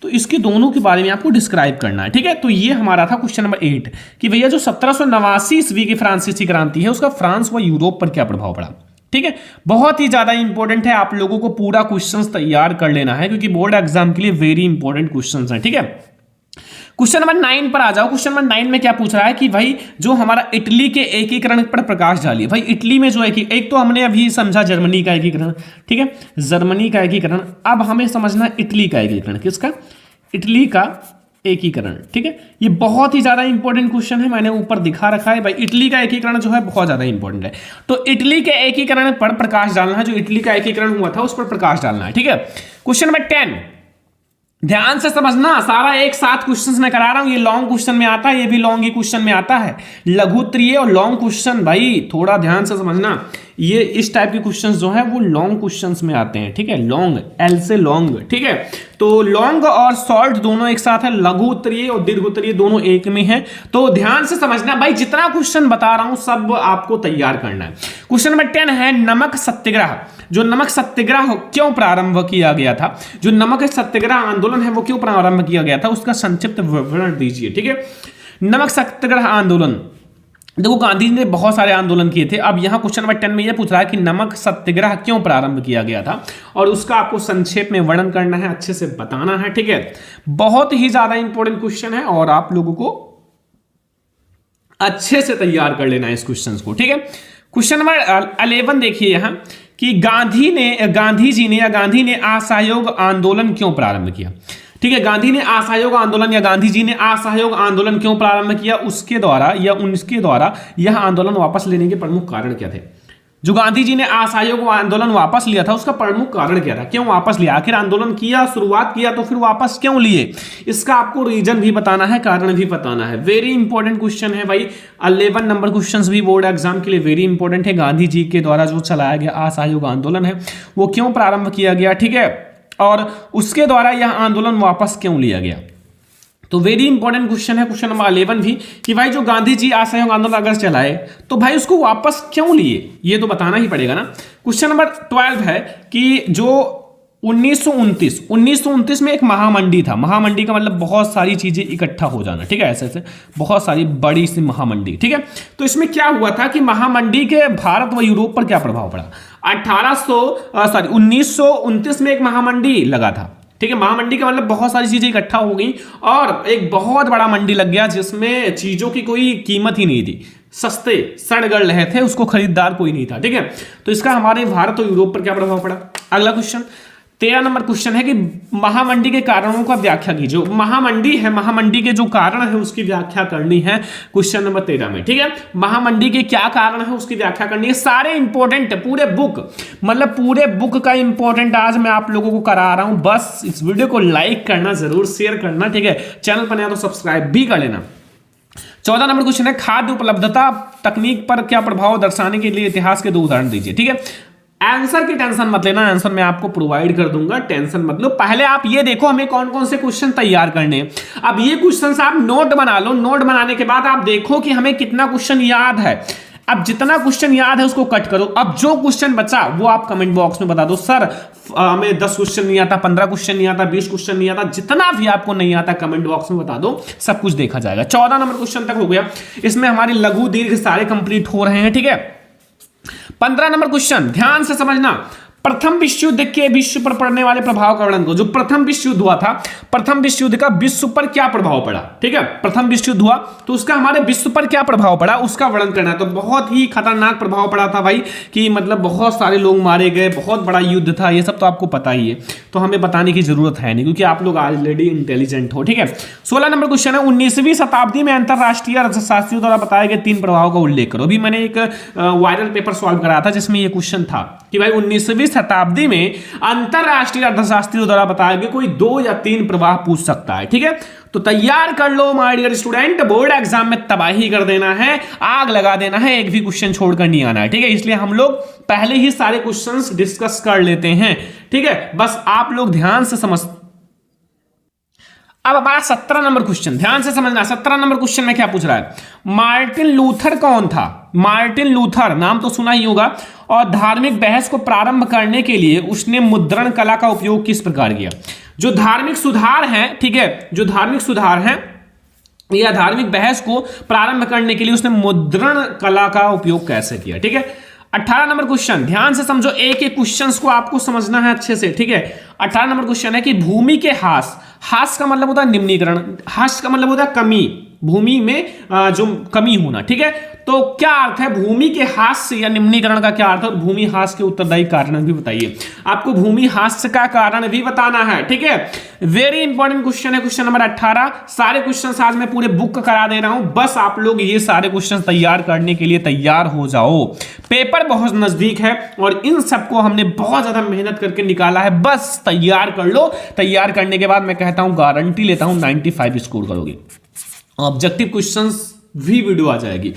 तो इसके दोनों के बारे में आपको डिस्क्राइब करना है। ठीक है, तो ये हमारा था क्वेश्चन नंबर 8 कि भैया जो 1789 ईस्वी की फ्रांसीसी क्रांति है उसका फ्रांस व यूरोप पर क्या प्रभाव पड़ा। ठीक है, बहुत ही ज्यादा इंपॉर्टेंट है, आप लोगों को पूरा क्वेश्चंस तैयार कर लेना है क्योंकि बोर्ड एग्जाम के लिए वेरी इंपॉर्टेंट क्वेश्चंस हैं। ठीक है, क्वेश्चन नंबर 9 पर आ जाओ। क्वेश्चन नंबर 9 में क्या पूछ रहा है कि भाई जो हमारा इटली के एकीकरण पर प्रकाश डालिए। भाई इटली में जो एक तो हमने अभी समझा जर्मनी का एकीकरण, ठीक है, जर्मनी का एकीकरण। अब हमें समझना इटली का एकीकरण, किसका, इटली का एकीकरण। ठीक है, ये बहुत ही ज्यादा इंपॉर्टेंट क्वेश्चन है, मैंने ऊपर दिखा रखा है। भाई इटली का एकीकरण जो है बहुत ज्यादा इंपॉर्टेंट है, तो इटली के एकीकरण पर प्रकाश डालना है। जो इटली का एकीकरण हुआ था उस पर प्रकाश डालना है। ठीक है, क्वेश्चन नंबर 10 ध्यान से समझना, सारा एक साथ क्वेश्चन मैं करा रहा हूं। ये लॉन्ग क्वेश्चन में आता है, ये भी लॉन्ग ही क्वेश्चन में आता है। लघु उत्तरीय और लॉन्ग क्वेश्चन भाई थोड़ा ध्यान से समझना, ये इस टाइप के क्वेश्चंस जो है वो लॉन्ग क्वेश्चंस में आते हैं। ठीक है, लॉन्ग, एल से लॉन्ग। ठीक है, तो लॉन्ग और शॉर्ट दोनों एक साथ है, लघु उत्तरीय और दीर्घ उत्तरीय दोनों एक में है। तो ध्यान से समझना भाई, जितना क्वेश्चन बता रहा हूं सब आपको तैयार करना है। क्वेश्चन नंबर 10 है नमक सत्याग्रह। जो नमक सत्याग्रह क्यों प्रारंभ किया गया था, जो नमक सत्याग्रह आंदोलन है वो क्यों प्रारंभ किया गया था, उसका संक्षिप्त विवरण दीजिए। ठीक है, नमक सत्याग्रह आंदोलन, देखो गांधी जी ने बहुत सारे आंदोलन किए थे। अब यहां क्वेश्चन नंबर 10 में यह पूछ रहा है कि नमक सत्याग्रह क्यों प्रारंभ किया गया था और उसका आपको संक्षेप में वर्णन करना है, अच्छे से बताना है। ठीक है, बहुत ही ज्यादा इंपॉर्टेंट क्वेश्चन है और आप लोगों को अच्छे से तैयार कर लेना है इस क्वेश्चन को। ठीक है, क्वेश्चन नंबर 11 देखिए यहां कि गांधी ने असहयोग आंदोलन क्यों प्रारंभ किया। ठीक है, गांधी ने असहयोग आंदोलन या गांधी जी ने असहयोग आंदोलन क्यों प्रारंभ किया, उसके द्वारा या उनके द्वारा यह आंदोलन वापस लेने के प्रमुख कारण क्या थे। जो गांधी जी ने असहयोग आंदोलन वापस लिया था उसका प्रमुख कारण क्या था, क्यों वापस लिया, आखिर आंदोलन किया, शुरुआत किया तो फिर वापस क्यों लिए, इसका आपको रीजन भी बताना है, कारण भी बताना है। वेरी इंपॉर्टेंट क्वेश्चन है भाई, 11 नंबर क्वेश्चन भी बोर्ड एग्जाम के लिए वेरी इंपॉर्टेंट है। गांधी जी के द्वारा जो चलाया गया असहयोग आंदोलन है वो क्यों प्रारंभ किया गया, ठीक है, और उसके द्वारा यह आंदोलन वापस क्यों लिया गया। तो वेरी इंपॉर्टेंट क्वेश्चन है क्वेश्चन नंबर 11 भी, कि भाई जो गांधी जी असहयोग आंदोलन अगर चलाए तो भाई उसको वापस क्यों लिए, ये तो बताना ही पड़ेगा ना। क्वेश्चन नंबर 12 है कि जो 1929 में एक महामंडी था, महामंडी का मतलब बहुत सारी चीजें इकट्ठा हो जाना, ठीक है, ऐसे ऐसे बहुत सारी बड़ी सी महामंडी, ठीक है। तो इसमें क्या हुआ था कि महामंडी के भारत व यूरोप पर क्या प्रभाव पड़ा। 1929 में एक महामंडी लगा था, ठीक है, महामंडी का मतलब बहुत सारी चीजें इकट्ठा हो गई और एक बहुत बड़ा मंडी लग गया जिसमें चीजों की कोई कीमत ही नहीं थी, सस्ते सड़ गड़ रहे थे, उसको खरीदार कोई नहीं था, ठीक है। तो इसका हमारे भारत और यूरोप पर क्या प्रभाव पड़ा। अगला क्वेश्चन 13 नंबर क्वेश्चन है कि महामंडी के कारणों का व्याख्या कीजिए। महामंडी है, महामंडी के जो कारण है उसकी व्याख्या करनी है क्वेश्चन नंबर 13 में, ठीक है। महामंडी के क्या कारण है उसकी व्याख्या करनी है, सारे इंपॉर्टेंट पूरे बुक, मतलब पूरे बुक का इंपॉर्टेंट आज मैं आप लोगों को करा रहा हूं। बस इस वीडियो को लाइक करना, जरूर शेयर करना, ठीक है, चैनल पर नया तो सब्सक्राइब भी कर लेना। 14 नंबर क्वेश्चन है खाद्य उपलब्धता तकनीक पर क्या प्रभाव दर्शाने के लिए इतिहास के 2 उदाहरण दीजिए, ठीक है। आंसर की टेंशन मत लेना, आंसर मैं आपको प्रोवाइड कर दूंगा, टेंशन मत लो। पहले आप ये देखो हमें कौन कौन से क्वेश्चन तैयार करने हैं। अब ये क्वेश्चन आप नोट बना लो, नोट बनाने के बाद आप देखो कि हमें कितना क्वेश्चन याद है। अब जितना क्वेश्चन याद है उसको कट करो, अब जो क्वेश्चन बचा वो आप कमेंट बॉक्स में बता दो, सर हमें 10 क्वेश्चन नहीं आता, 15 क्वेश्चन नहीं आता, 20 क्वेश्चन नहीं आता, जितना भी आपको नहीं आता कमेंट बॉक्स में बता दो, सब कुछ देखा जाएगा। 14 नंबर क्वेश्चन तक हो गया, इसमें हमारे लघु दीर्घ सारे कंप्लीट हो रहे हैं, ठीक है। 15 नंबर क्वेश्चन ध्यान से समझना, प्रथम विश्व युद्ध के विश्व पर पड़ने वाले प्रभाव का वर्णन करो। जो प्रथम विश्व युद्ध हुआ था, प्रथम विश्व युद्ध का विश्व पर क्या प्रभाव पड़ा, ठीक है, प्रथम विश्व युद्ध हुआ तो उसका हमारे विश्व पर क्या प्रभाव पड़ा उसका वर्णन करना है। तो बहुत ही खतरनाक प्रभाव पड़ा था भाई, कि मतलब बहुत सारे लोग मारे गए, बहुत बड़ा युद्ध था, ये सब तो आपको पता ही है, तो हमें बताने की जरूरत है नहीं क्योंकि आप लोग ऑलरेडी इंटेलिजेंट हो, ठीक है। 16 नंबर क्वेश्चन है 19वीं शताब्दी में अंतरराष्ट्रीय अर्थशास्त्रियों द्वारा बताए गए 3 प्रभावों का उल्लेख करो। अभी मैंने एक वायरल पेपर सॉल्व कराया था जिसमें ये क्वेश्चन था कि भाई 19वीं शताब्दी में अंतरराष्ट्रीय अर्थशास्त्रियों द्वारा बताए गए कोई 2 या 3 प्रभाव पूछ सकता है, ठीक है। तो तैयार कर लो my dear student, board exam में तबाही कर देना है, आग लगा देना है, एक भी क्वेश्चन छोड़कर नहीं आना है, ठीक है। इसलिए हम लोग पहले ही सारे क्वेश्चंस डिस्कस कर लेते हैं, ठीक है, बस आप लोग ध्यान से समझ। अब हमारा 17 नंबर क्वेश्चन ध्यान से समझना। 17 नंबर क्वेश्चन में क्या पूछ रहा है, मार्टिन लूथर कौन था। मार्टिन लूथर नाम तो सुना ही होगा, और धार्मिक बहस को प्रारंभ करने के लिए उसने मुद्रण कला का उपयोग किस प्रकार किया। जो धार्मिक सुधार हैं, ठीक है, जो धार्मिक सुधार हैं या धार्मिक बहस को प्रारंभ करने के लिए उसने मुद्रण कला का उपयोग कैसे किया, ठीक है। 18 नंबर क्वेश्चन ध्यान से समझो, एक एक क्वेश्चंस को आपको समझना है अच्छे से, ठीक है। 18 नंबर क्वेश्चन है कि भूमि के ह्रास, ह्रास का मतलब होता है निम्नीकरण, ह्रास का मतलब होता है कमी, भूमि में जो कमी होना, ठीक है। तो क्या अर्थ है भूमि के ह्रास या निम्नीकरण का क्या अर्थ है, भूमि ह्रास के उत्तरदायी कारण भी बताइए। आपको भूमि ह्रास का कारण भी बताना है, ठीक है। वेरी इंपॉर्टेंट क्वेश्चन है क्वेश्चन नंबर 18। सारे क्वेश्चन आज मैं पूरे बुक करा दे रहा हूं, बस आप लोग ये सारे क्वेश्चन तैयार करने के लिए तैयार हो जाओ। पेपर बहुत नजदीक है और इन सबको हमने बहुत ज्यादा मेहनत करके निकाला है, बस तैयार कर लो। तैयार करने के बाद मैं कहता हूं, गारंटी लेता हूं 95 स्कोर करोगे। ऑब्जेक्टिव क्वेश्चंस भी वीडियो आ जाएगी।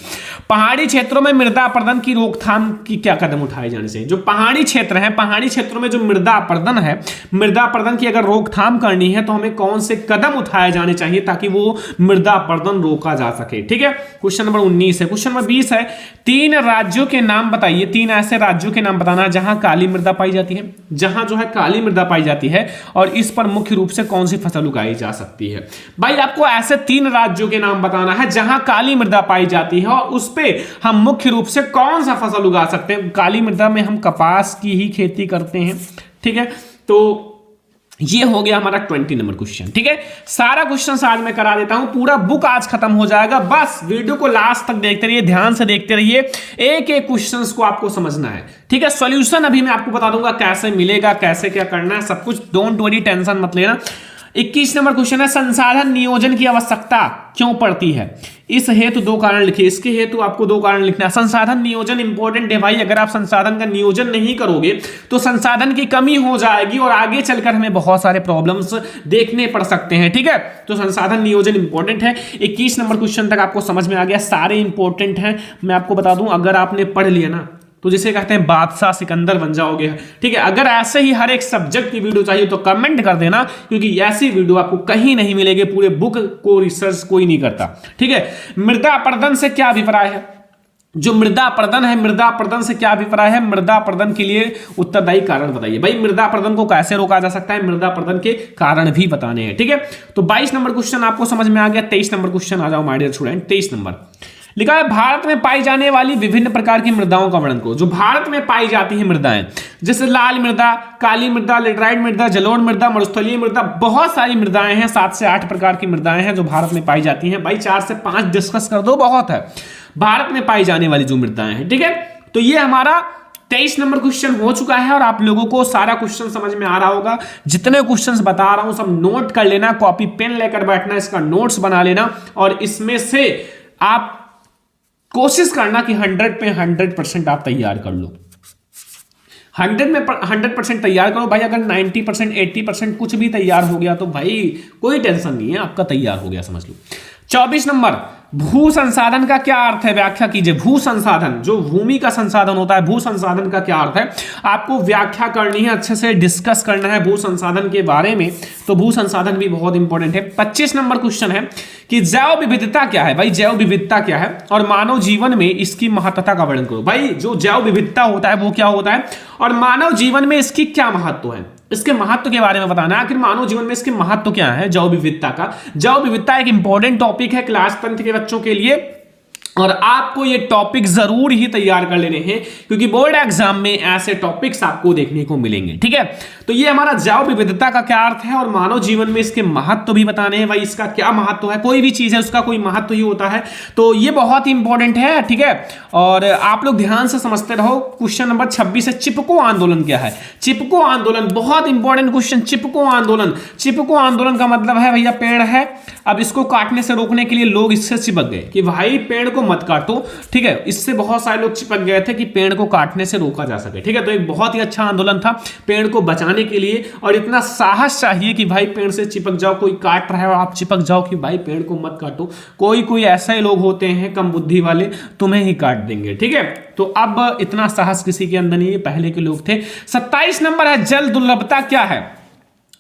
पहाड़ी क्षेत्रों में मृदा अपरदन की रोकथाम की क्या कदम उठाए जाने चाहिए। जो पहाड़ी क्षेत्र है, पहाड़ी क्षेत्रों में जो मृदा अपरदन है, मृदा अपरदन की अगर रोकथाम करनी है तो हमें कौन से कदम उठाए जाने चाहिए ताकि वो मृदा अपरदन रोका जा सके, ठीक है। क्वेश्चन नंबर 19 है। क्वेश्चन नंबर 20 है 3 राज्यों के नाम बताइए, 3 ऐसे राज्यों के नाम बताना जहां काली मृदा पाई जाती है, जहां जो है काली मृदा पाई जाती है, और इस पर मुख्य रूप से कौन सी फसल उगाई जा सकती है। भाई आपको ऐसे 3 राज्यों के नाम बताना है जहां काली मृदा पाई जाती है और उस पे हम मुख्य रूप से कौन सा फसल उगा सकते हैं। काली मृदा में हम कपास की ही खेती करते हैं, ठीक है। तो ये हो गया हमारा 20 नंबर क्वेश्चन, ठीक है। सारा क्वेश्चन आज मैं करा देता हूं, पूरा बुक आज खत्म हो जाएगा, बस वीडियो को लास्ट तक देखते रहिए, ध्यान से देखते रहिए, एक एक क्वेश्चन को आपको समझना है, ठीक है। सॉल्यूशन अभी मैं आपको बता दूंगा कैसे मिलेगा, कैसे क्या करना है, सब कुछ। डोंट वरी, टेंशन मत लेना। 21 नंबर क्वेश्चन है, संसाधन नियोजन की आवश्यकता क्यों पड़ती है? इस हेतु दो कारण लिखिए। इसके हेतु आपको दो कारण लिखना है। संसाधन नियोजन इंपॉर्टेंट है भाई, अगर आप संसाधन का नियोजन नहीं करोगे तो संसाधन की कमी हो जाएगी और आगे चलकर हमें बहुत सारे प्रॉब्लम्स देखने पड़ सकते हैं। ठीक है, तो संसाधन नियोजन इंपॉर्टेंट है। 21 नंबर क्वेश्चन तक आपको समझ में आ गया, सारे इंपॉर्टेंट हैं। मैं आपको बता दूं, अगर आपने पढ़ लिया ना तो जिसे कहते हैं बादशाह सिकंदर बन जाओगे। ठीक है, अगर ऐसे ही हर एक सब्जेक्ट की वीडियो चाहिए तो कमेंट कर देना, क्योंकि ऐसी वीडियो आपको कहीं नहीं मिलेगी, पूरे बुक को रिसर्च कोई नहीं करता। ठीक है, मृदा अपरदन से क्या अभिप्राय है? जो मृदा अपरदन है, मृदा अपरदन से क्या अभिप्राय है? मृदा अपरदन के लिए उत्तरदायी कारण बताइए। भाई मृदा अपरदन को कैसे रोका जा सकता है, मृदा अपरदन के कारण भी बताने हैं। ठीक है, तो 22 नंबर क्वेश्चन आपको समझ में आ गया। 23 नंबर क्वेश्चन आ जाओ माय डियर स्टूडेंट। 23 नंबर लिखा है, भारत में पाई जाने वाली विभिन्न प्रकार की मृदाओं का वर्णन करो। जो भारत में पाई जाती है मृदाएं, जैसे लाल मृदा, काली मृदा, लेटराइट मृदा, जलोढ़ मृदा, मरुस्थलीय मृदा, बहुत सारी मृदाएं हैं। 7 से 8 प्रकार की मृदाएं हैं जो भारत में पाई जाती हैं। भाई 4 से 5 डिस्कस कर दो, बहुत है भारत में पाई जाने वाली जो मृदाएं हैं। ठीक है, तो ये हमारा 23 नंबर क्वेश्चन हो चुका है और आप लोगों को सारा क्वेश्चन समझ में आ रहा होगा। जितने क्वेश्चंस बता रहा हूं सब नोट कर लेना, कॉपी पेन लेकर बैठना, इसका नोट्स बना लेना और इसमें से आप कोशिश करना कि 100 पे 100% आप तैयार कर लो। 100 में 100% तैयार करो भाई। अगर 90% 80% कुछ भी तैयार हो गया तो भाई कोई टेंशन नहीं है, आपका तैयार हो गया समझ लो। 24 नंबर, भू संसाधन का क्या अर्थ है? व्याख्या कीजिए। भू संसाधन, जो भूमि का संसाधन होता है, भू संसाधन का क्या अर्थ है? आपको व्याख्या करनी है, अच्छे से डिस्कस करना है भू संसाधन के बारे में। तो भू संसाधन भी बहुत इंपॉर्टेंट है। 25 नंबर क्वेश्चन है कि जैव विविधता क्या है? भाई जैव विविधता क्या है और मानव जीवन में इसकी महत्वता का वर्णन करो। भाई जो जैव विविधता होता है वो क्या होता है और मानव जीवन में इसकी क्या महत्व है, इसके महत्व के बारे में बताना है। आखिर मानव जीवन में इसके महत्व क्या है जैव विविधता का? जैव विविधता एक इंपॉर्टेंट टॉपिक है क्लास 10 के बच्चों के लिए और आपको ये टॉपिक जरूर ही तैयार कर लेने हैं, क्योंकि बोर्ड एग्जाम में ऐसे टॉपिक्स आपको देखने को मिलेंगे। ठीक है, तो ये हमारा जैव विविधता का क्या अर्थ है और मानव जीवन में इसके महत्व भी बताने हैं। भाई इसका क्या महत्व है? कोई भी चीज है उसका कोई महत्व ही होता है, तो ये बहुत ही इंपॉर्टेंट है। ठीक है, और आप लोग ध्यान से समझते रहो। क्वेश्चन नंबर 26 है, चिपको आंदोलन क्या है? चिपको आंदोलन बहुत इंपॉर्टेंट क्वेश्चन। चिपको आंदोलन, चिपको आंदोलन का मतलब है भैया पेड़ है, अब इसको काटने से रोकने के लिए लोग इससे चिपक गए कि भाई पेड़ को मत काटो। ठीक है, इससे बहुत सारे लोग चिपक गए थे कि पेड़ को काटने से रोका जा सके। ठीक है, तो एक बहुत ही अच्छा आंदोलन था पेड़ को बचाने के लिए और इतना साहस चाहिए कि भाई पेड़ से चिपक जाओ। कोई काट रहा है और आप चिपक जाओ कि भाई पेड़ को मत काटो। कोई ऐसे लोग होते हैं कम बुद्धि वाले, तुम्हें ही काट देंगे। ठीक है, तो अब इतना साहस किसी के अंदर नहीं है, पहले के लोग थे। 27 नंबर है, जल दुर्लभता क्या है?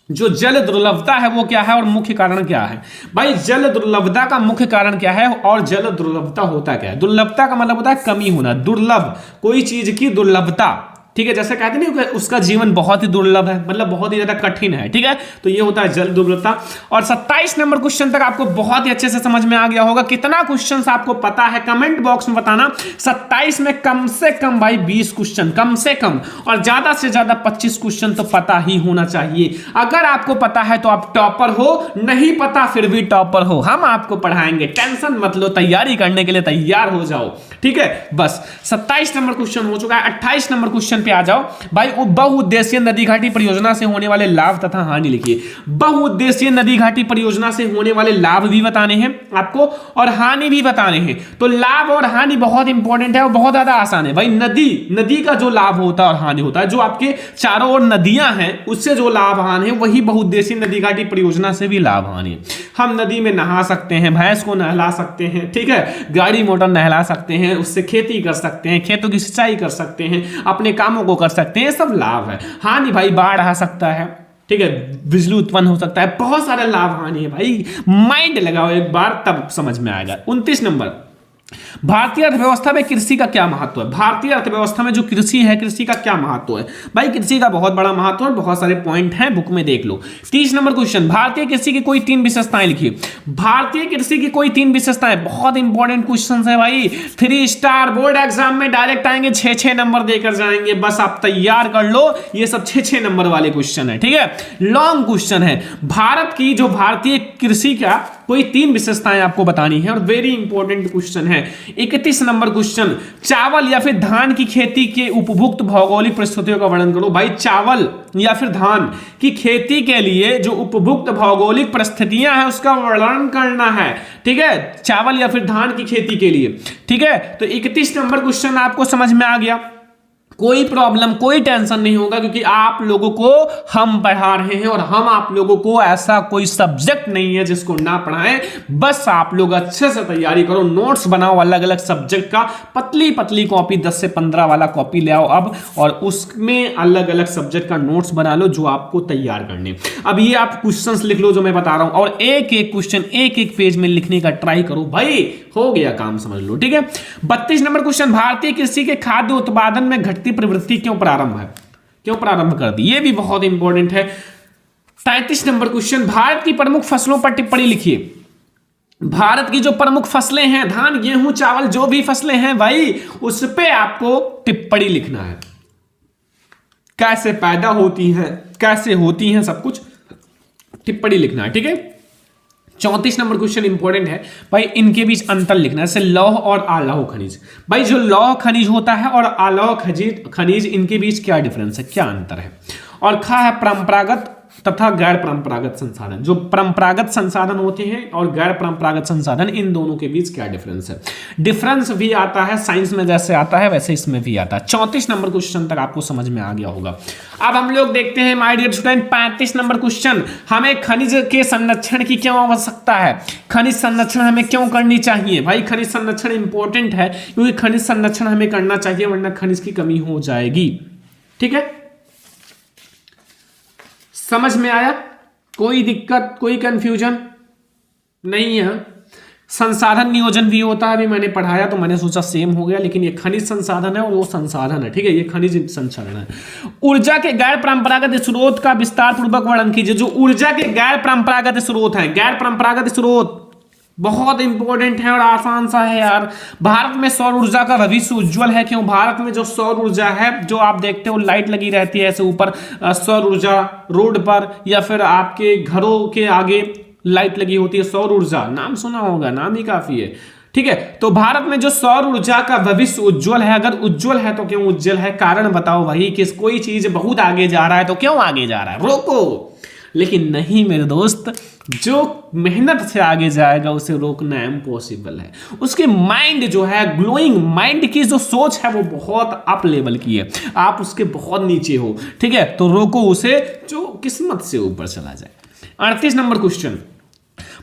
जो जल दुर्लभता है वो क्या है और मुख्य कारण क्या है? भाई जल दुर्लभता का मुख्य कारण क्या है और जल दुर्लभता होता क्या है? दुर्लभता का मतलब होता है कमी होना, दुर्लभ कोई चीज की दुर्लभता। ठीक है, जैसे कहते नहीं उसका जीवन बहुत ही दुर्लभ है, मतलब बहुत ही ज्यादा कठिन है। ठीक है, तो ये होता है जल दुर्लभता। और 27 नंबर क्वेश्चन तक आपको बहुत ही अच्छे से समझ में आ गया होगा। कितना क्वेश्चंस आपको पता है कमेंट बॉक्स में बताना। 27 में कम से कम भाई 20 क्वेश्चन कम से कम और ज्यादा से ज्यादा 25 क्वेश्चन तो पता ही होना चाहिए। अगर आपको पता है तो आप टॉपर हो, नहीं पता फिर भी टॉपर हो। हम आपको पढ़ाएंगे, टेंशन मत लो, तैयारी करने के लिए तैयार हो जाओ। ठीक है, बस 27 नंबर क्वेश्चन हो चुका है। 28 नंबर क्वेश्चन पे आ जाओ भाई। बहुउद्देशीय नदी घाटी परियोजना से होने वाले लाभ तथा हानि लिखिए। बहुउद्देशीय नदी घाटी परियोजना से होने वाले लाभ भी बताने हैं आपको और हानि भी बताने हैं। तो लाभ और हानि बहुत इंपॉर्टेंट है और बहुत ज्यादा आसान है भाई। नदी का जो लाभ होता है और हानि होता है, जो आपके चारों ओर नदियां हैं उससे जो लाभ हानि है वही बहुउद्देशीय नदी घाटी परियोजना से भी लाभ हानि है। हम नदी में नहा सकते हैं, भैंस को नहला सकते हैं, ठीक है, गाड़ी मोटर नहला सकते हैं, उससे खेती कर सकते हैं, खेतों की सिंचाई कर सकते हैं, अपने कामों को कर सकते हैं, सब लाभ है। हानि भाई बाढ़ आ सकता है, ठीक है, बिजली उत्पन्न हो सकता है, बहुत सारे लाभ हानि है भाई। माइंड लगाओ एक बार तब समझ में आएगा। 29 नंबर, भारतीय अर्थव्यवस्था में कृषि का क्या महत्व है? भारतीय अर्थव्यवस्था में जो कृषि है, कृषि का क्या महत्व है? भाई कृषि का बहुत बड़ा महत्व है, बहुत सारे पॉइंट हैं, बुक में देख लो। 30 नंबर क्वेश्चन, भारतीय कृषि की कोई 3 विशेषताएं लिखिए। भारतीय कृषि की कोई 3 विशेषताएं, बहुत इंपॉर्टेंट क्वेश्चन है भाई। 3 स्टार बोर्ड एग्जाम में डायरेक्ट आएंगे, 6-6 नंबर देकर जाएंगे, बस आप तैयार कर लो। ये सब 6-6 नंबर वाले क्वेश्चन है, ठीक है, लॉन्ग क्वेश्चन है। भारत की जो भारतीय कृषि का कोई 3 विशेषताएं आपको बतानी है और वेरी इंपॉर्टेंट क्वेश्चन है। 31 नंबर क्वेश्चन, चावल या फिर धान की खेती के उपयुक्त भौगोलिक परिस्थितियों का वर्णन करो। भाई चावल या फिर धान की खेती के लिए जो उपयुक्त भौगोलिक परिस्थितियां हैं उसका वर्णन करना है, ठीक है, चावल या फिर धान की खेती के लिए, ठीक है। तो 31 नंबर क्वेश्चन आपको समझ में आ गया, कोई प्रॉब्लम कोई टेंशन नहीं होगा, क्योंकि आप लोगों को हम पढ़ा रहे हैं और हम आप लोगों को ऐसा कोई सब्जेक्ट नहीं है जिसको ना पढ़ाएं। बस आप लोग अच्छे से तैयारी करो, नोट्स बनाओ अलग अलग सब्जेक्ट का, पतली पतली कॉपी 10 से 15 वाला कॉपी ले आओ अब, और उसमें अलग अलग सब्जेक्ट का नोट्स बना लो जो आपको तैयार करने। अब ये आप क्वेश्चंस लिख लो जो मैं बता रहा हूं, और एक एक क्वेश्चन एक एक पेज में लिखने का ट्राई करो, भाई हो गया काम, समझ लो, ठीक है। 32 नंबर क्वेश्चन, भारतीय कृषि के खाद्य उत्पादन में घटती प्रवृत्ति क्यों प्रारंभ कर दी, ये भी बहुत इंपॉर्टेंट है। 33 नंबर क्वेश्चन, भारत की प्रमुख फसलों पर टिप्पणी लिखिए। भारत की जो प्रमुख फसलें हैं, धान गेहूं चावल जो भी फसलें हैं भाई, उस पे आपको टिप्पणी लिखना है, कैसे पैदा होती हैं, कैसे होती हैं, सब कुछ टिप्पणी लिखना है, ठीक है। 34 नंबर क्वेश्चन इंपॉर्टेंट है भाई, इनके बीच अंतर लिखना है, जैसे लौह और अलोह खनिज। भाई जो लौह खनिज होता है और अलोह खनिज, इनके बीच क्या डिफरेंस है, क्या अंतर है। और खा है परंपरागत तथा गैर परंपरागत संसाधन। जो परंपरागत संसाधन होते हैं और गैर परंपरागत संसाधन, इन दोनों के बीच क्या डिफरेंस है। डिफरेंस भी आता है साइंस में, जैसे आता है वैसे इसमें भी आता है। 34 नंबर क्वेश्चन तक आपको समझ में आ गया होगा। अब हम लोग देखते हैं my dear student 35 number question, हमें खनिज के संरक्षण की क्यों आवश्यकता है, खनिज संरक्षण हमें क्यों करनी चाहिए। भाई खनिज संरक्षण इंपॉर्टेंट है, क्योंकि खनिज संरक्षण हमें करना चाहिए, वरना खनिज की कमी हो जाएगी, ठीक है। समझ में आया, कोई दिक्कत कोई कंफ्यूजन नहीं है। संसाधन नियोजन भी होता है, अभी मैंने पढ़ाया तो मैंने सोचा सेम हो गया, लेकिन ये खनिज संसाधन है और वो संसाधन है, ठीक है, ये खनिज संसाधन है। ऊर्जा के गैर परंपरागत स्रोत का विस्तार पूर्वक वर्णन कीजिए। जो ऊर्जा के गैर परंपरागत स्रोत हैं, गैर परंपरागत स्रोत बहुत इंपॉर्टेंट है और आसान सा है यार। भारत में सौर ऊर्जा का भविष्य उज्जवल है। क्यों, भारत में जो सौर ऊर्जा है, जो आप देखते हो लाइट लगी रहती है ऐसे ऊपर, सौर ऊर्जा रोड पर या फिर आपके घरों के आगे लाइट लगी होती है, सौर ऊर्जा नाम सुना होगा, नाम ही काफी है, ठीक है। तो भारत में जो सौर ऊर्जा का भविष्य उज्जवल है। अगर उज्जवल है तो क्यों उज्जवल है, कारण बताओ भाई। कि कोई चीज बहुत आगे जा रहा है तो क्यों आगे जा रहा है, रोको। लेकिन नहीं मेरे दोस्त, जो मेहनत से आगे जाएगा उसे रोकना इम्पॉसिबल है। उसके माइंड जो है, ग्लोइंग माइंड की जो सोच है वो बहुत अप लेवल की है, आप उसके बहुत नीचे हो, ठीक है। तो रोको उसे जो किस्मत से ऊपर चला जाए। 38 नंबर क्वेश्चन,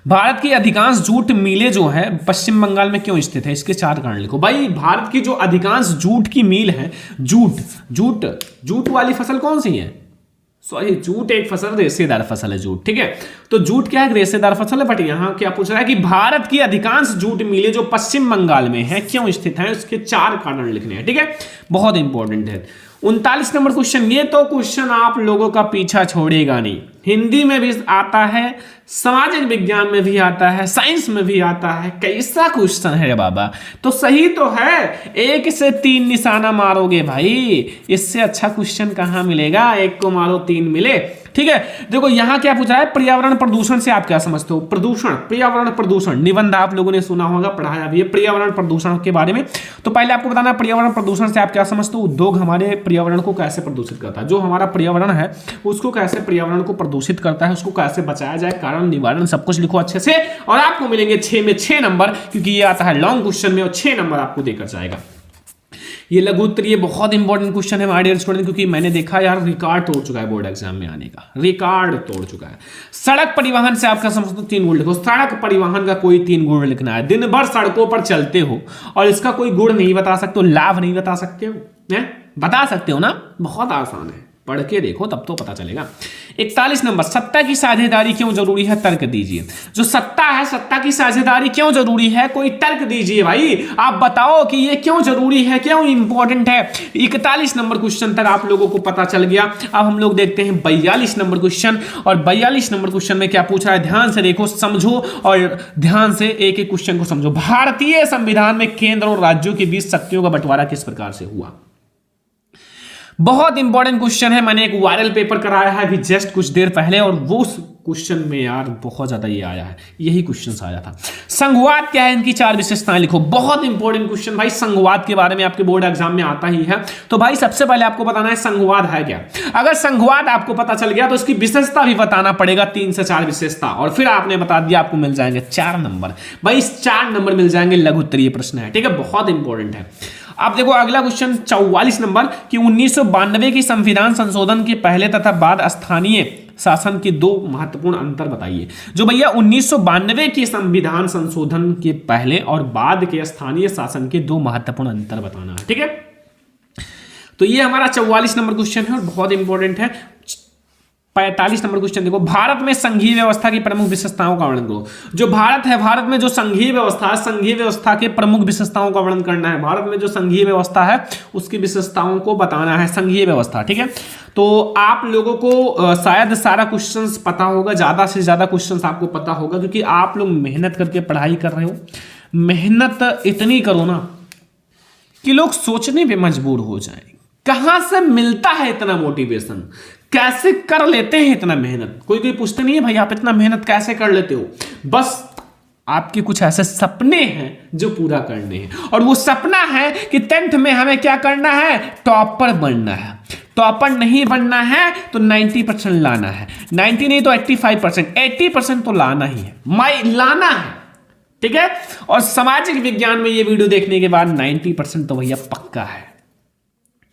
भारत की अधिकांश जूट मिलें जो है पश्चिम बंगाल में क्यों स्थित है, इसके 4 कारण लिखो। भाई भारत की जो अधिकांश जूट की मिल है, जूट वाली फसल कौन सी है, सॉरी जूट एक फसल, रेशेदार फसल है जूट, ठीक है। तो जूट क्या है, रेशेदार फसल है। बट यहाँ क्या पूछ रहा है कि भारत की अधिकांश जूट मिलें जो पश्चिम बंगाल में है क्यों स्थित है, उसके 4 कारण लिखने हैं, ठीक है, बहुत इंपॉर्टेंट है। 39 नंबर क्वेश्चन, ये तो क्वेश्चन आप लोगों का पीछा छोड़ेगा नहीं, हिंदी में भी आता है, सामाजिक विज्ञान में भी आता है, साइंस में भी आता है। कैसा क्वेश्चन है बाबा, तो सही तो है, 1 से 3 निशाना मारोगे भाई, इससे अच्छा क्वेश्चन कहां मिलेगा। 1 को मारो 3 मिले, ठीक है। देखो यहां क्या पूछा है, पर्यावरण प्रदूषण से आप क्या समझते हो। प्रदूषण, पर्यावरण प्रदूषण निबंध आप लोगों ने सुना होगा, पढ़ाया भी है पर्यावरण प्रदूषण के बारे में। तो पहले आपको बताना पर्यावरण प्रदूषण से आप क्या समझते हो। उद्योग हमारे पर्यावरण को कैसे प्रदूषित करता है, जो हमारा पर्यावरण है उसको कैसे पर्यावरण को प्रदूषित करता है, उसको कैसे बचाया जाए, कारण निवारण, सब कुछ लिखो अच्छे से। और आपको मिलेंगे 6 में 6 नंबर, क्योंकि ये आता है लॉन्ग क्वेश्चन में और 6 नंबर आपको देकर जाएगा। ये लघु उत्तर, ये बहुत इंपॉर्टेंट क्वेश्चन है माय डियर स्टूडेंट, क्योंकि मैंने देखा यार रिकॉर्ड तोड़ चुका है बोर्ड एग्जाम में आने का, रिकॉर्ड तोड़ चुका है। सड़क परिवहन से आपका समझते हो 3 गुण लिखो। सड़क परिवहन का कोई 3 गुण लिखना है। दिन भर सड़कों पर चलते हो और इसका कोई गुण नहीं बता सकते हो, लाभ नहीं बता सकते हो, बता सकते हो ना, बहुत आसान है, पढ़ के देखो तब तो पता चलेगा। 41 नंबर, सत्ता की साझेदारी क्यों जरूरी है, तर्क दीजिए। जो सत्ता है, सत्ता की साझेदारी क्यों जरूरी है, कोई तर्क दीजिए भाई, आप बताओ कि ये क्यों जरूरी है, क्यों इंपॉर्टेंट है। 41 नंबर क्वेश्चन तक आप लोगों को पता चल गया। अब हम लोग देखते हैं 42 नंबर क्वेश्चन, और 42 नंबर क्वेश्चन में क्या पूछा है, ध्यान से देखो, समझो और ध्यान से एक एक क्वेश्चन को समझो। भारतीय संविधान में केंद्र और राज्यों के बीच शक्तियों का बंटवारा किस प्रकार से हुआ। बहुत इंपॉर्टेंट क्वेश्चन है, मैंने एक वायरल पेपर कराया है अभी जस्ट कुछ देर पहले, और वो क्वेश्चन में यार बहुत ज्यादा ये आया है, यही क्वेश्चन आया था। संघवाद क्या है, इनकी 4 विशेषताएं लिखो। बहुत इंपॉर्टेंट क्वेश्चन भाई, संघवाद के बारे में आपके बोर्ड एग्जाम में आता ही है। तो भाई सबसे पहले आपको बताना है संघवाद है क्या। अगर संघवाद आपको पता चल गया तो इसकी विशेषता भी बताना पड़ेगा, 3 से 4 विशेषता, और फिर आपने बता दिया, आपको मिल जाएंगे 4 नंबर। भाई इस 4 नंबर मिल जाएंगे, लघु उत्तरीय प्रश्न है, ठीक है, बहुत इंपॉर्टेंट है। अब देखो अगला क्वेश्चन 44 नंबर कि 1992 की संविधान संशोधन के पहले तथा बाद स्थानीय शासन के 2 महत्वपूर्ण अंतर बताइए। जो भैया 1992 के संविधान संशोधन के पहले और बाद के स्थानीय शासन के 2 महत्वपूर्ण अंतर बताना है, ठीक है। तो ये हमारा 44 नंबर क्वेश्चन है और बहुत इंपॉर्टेंट है। 45 नंबर क्वेश्चन देखो, भारत में संघीय व्यवस्था की प्रमुख विशेषताओं का वर्णन करो। जो भारत है, भारत में जो संघीय व्यवस्था है, संघीय व्यवस्था के प्रमुख विशेषताओं का वर्णन करना है। भारत में जो संघीय व्यवस्था है उसकी विशेषताओं को बताना है, संघीय व्यवस्था, ठीक है। तो आप लोगों को शायद सारा क्वेश्चंस पता होगा, ज्यादा से ज्यादा क्वेश्चंस आपको पता होगा, क्योंकि आप लोग मेहनत करके पढ़ाई कर रहे हो। मेहनत इतनी करो ना कि लोग सोचने पे मजबूर हो जाएं, कहां से मिलता है इतना मोटिवेशन, कैसे कर लेते हैं इतना मेहनत। कोई कोई पूछते नहीं है भाई आप इतना मेहनत कैसे कर लेते हो। बस आपके कुछ ऐसे सपने हैं जो पूरा करने हैं, और वो सपना है कि 10th में हमें क्या करना है, टॉपर बनना है। टॉपर नहीं बनना है तो 90% लाना है, 90 नहीं तो 85%, 80% तो लाना ही है, लाना है, ठीक है। और सामाजिक विज्ञान में ये वीडियो देखने के बाद 90% तो भैया पक्का है,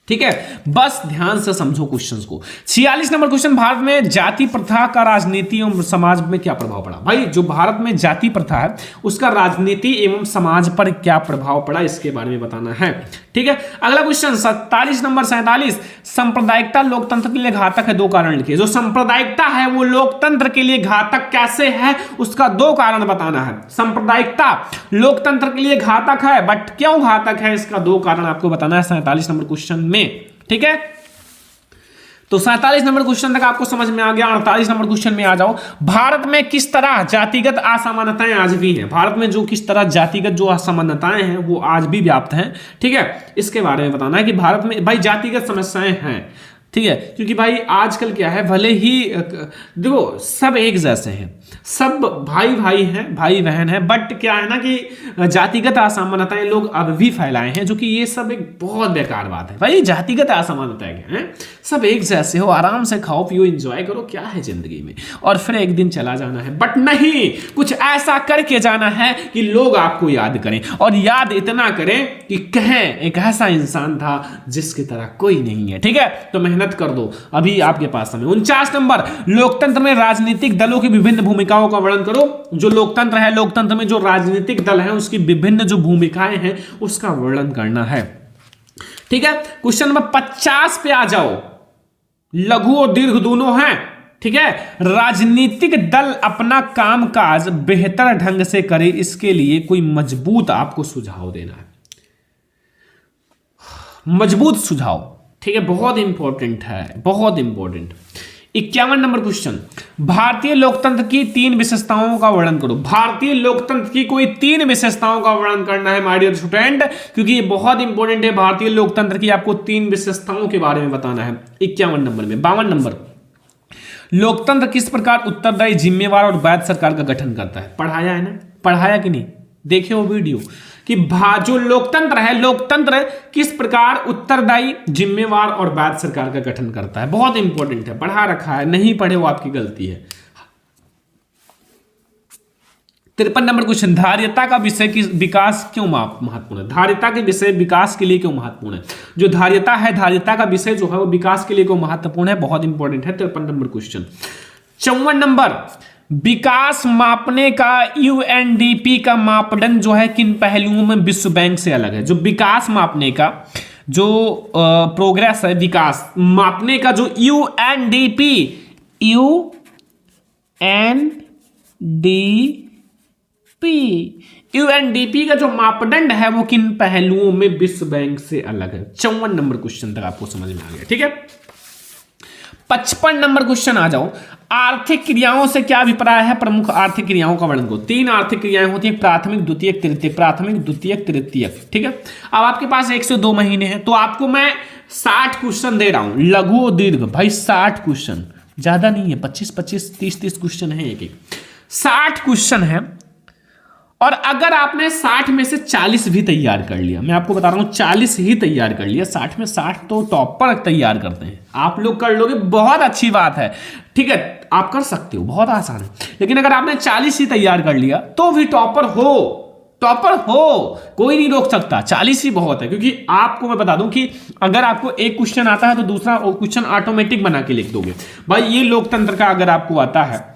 ठीक है। बस ध्यान से समझो क्वेश्चंस को। 46 नंबर क्वेश्चन, भारत में जाति प्रथा का राजनीति एवं समाज में क्या प्रभाव पड़ा। भाई जो भारत में जाति प्रथा है उसका राजनीति एवं समाज पर क्या प्रभाव पड़ा, इसके बारे में बताना है, ठीक है। अगला क्वेश्चन 47 नंबर 47, सांप्रदायिकता लोकतंत्र के लिए घातक है, 2 कारण लिखिए। जो सांप्रदायिकता है वो लोकतंत्र के लिए घातक कैसे है, उसका 2 कारण बताना है। सांप्रदायिकता लोकतंत्र के लिए घातक है, बट क्यों घातक है, इसका 2 कारण आपको बताना है 47 नंबर क्वेश्चन में, ठीक है। तो 47 नंबर क्वेश्चन तक आपको समझ में आ गया। 48 नंबर क्वेश्चन में आ जाओ, भारत में किस तरह जातिगत असमानताएं आज भी हैं। भारत में जो किस तरह जातिगत जो असमानताएं हैं वो आज भी व्याप्त हैं, ठीक है। इसके बारे में बताना है कि भारत में भाई जातिगत समस्याएं हैं, ठीक है। क्योंकि भाई आजकल क्या है, भले ही देखो सब एक जैसे हैं, सब भाई भाई हैं, भाई बहन हैं, बट क्या है ना कि जातिगत असमानताएं लोग अब भी फैलाए हैं, जो कि ये सब एक बहुत बेकार बात है। भाई जातिगत असमानताएं क्या है, सब एक जैसे हो, आराम से खाओ पियो एंजॉय करो, क्या है जिंदगी में, और फिर एक दिन चला जाना है। बट नहीं, कुछ ऐसा करके जाना है कि लोग आपको याद करें, और याद इतना करें कि कहें एक ऐसा इंसान था जिसकी तरह कोई नहीं है, ठीक है। तो मेहनत कर दो, अभी आपके पास समय। 49 नंबर, लोकतंत्र में राजनीतिक दलों की विभिन्न भूमिकाओं का वर्णन करो। जो लोकतंत्र है, लोकतंत्र में जो राजनीतिक दल है उसकी विभिन्न जो भूमिकाएं हैं उसका वर्णन करना है, ठीक है। क्वेश्चन नंबर 50 पे आ जाओ, लघु और दीर्घ दोनों हैं, ठीक है। राजनीतिक दल अपना कामकाज बेहतर ढंग से करे, इसके लिए कोई मजबूत आपको सुझाव देना है, मजबूत सुझाव, ठीक है। बहुत इंपॉर्टेंट है, बहुत इंपॉर्टेंट। 51 नंबर क्वेश्चन, भारतीय लोकतंत्र की 3 विशेषताओं का वर्णन करो। भारतीय लोकतंत्र की कोई 3 विशेषताओं का वर्णन करना है माय डियर स्टूडेंट, क्योंकि ये बहुत इंपॉर्टेंट है। भारतीय लोकतंत्र की आपको 3 विशेषताओं के बारे में बताना है 51 नंबर में। 52 नंबर, लोकतंत्र किस प्रकार उत्तरदायी, जिम्मेवार और वैध सरकार का गठन करता है। पढ़ाया है ना, पढ़ाया कि नहीं, देखे वो वीडियो कि जो लोकतंत्र है, लोकतंत्र किस प्रकार उत्तरदायी, जिम्मेवार और वैध सरकार का गठन करता है। बहुत इंपॉर्टेंट है, पढ़ा रखा है, नहीं पढ़े वो आपकी गलती है। 53 नंबर क्वेश्चन, धार्यता का विषय की विकास क्यों महत्वपूर्ण है। धार्यता के विषय विकास के लिए क्यों महत्वपूर्ण है। जो धार्यता है, धार्यता का विषय जो है वो विकास के लिए क्यों महत्वपूर्ण है, बहुत इंपॉर्टेंट है। 53 नंबर क्वेश्चन। 54 नंबर, विकास मापने का यूएनडीपी का मापदंड जो है किन पहलुओं में विश्व बैंक से अलग है। जो विकास मापने का जो प्रोग्रेस है, विकास मापने का जो यूएनडीपी यूएनडीपी का जो मापदंड है वो किन पहलुओं में विश्व बैंक से अलग है। 54 नंबर क्वेश्चन तक आपको समझ में आ गया, ठीक है। 55 नंबर क्वेश्चन आ जाओ, आर्थिक क्रियाओं से क्या अभिप्राय है, प्रमुख आर्थिक क्रियाओं का वर्णन करो। 3 आर्थिक क्रियाएं होती है, प्राथमिक, द्वितीयक, तृतीयक। प्राथमिक, द्वितीयक, तृतीयक, ठीक है। अब आपके पास 1 से 2 महीने हैं, तो आपको मैं 60 क्वेश्चन दे रहा हूं, लघु और दीर्घ भाई 60 क्वेश्चन, ज्यादा नहीं है, 25-25 30-30 क्वेश्चन है, एक 60 क्वेश्चन है। और अगर आपने 60 में से 40 भी तैयार कर लिया, मैं आपको बता रहा हूं 40 ही तैयार कर लिया, 60 में 60 तो टॉपर तैयार करते हैं, आप लोग कर लोगे बहुत अच्छी बात है, ठीक है, आप कर सकते हो, बहुत आसान है। लेकिन अगर आपने 40 ही तैयार कर लिया तो भी टॉपर हो, टॉपर हो, कोई नहीं रोक सकता, 40 ही बहुत है। क्योंकि आपको मैं बता दूं कि अगर आपको एक क्वेश्चन आता है तो दूसरा क्वेश्चन ऑटोमेटिक बना के लिख दोगे भाई। ये लोकतंत्र का अगर आपको आता है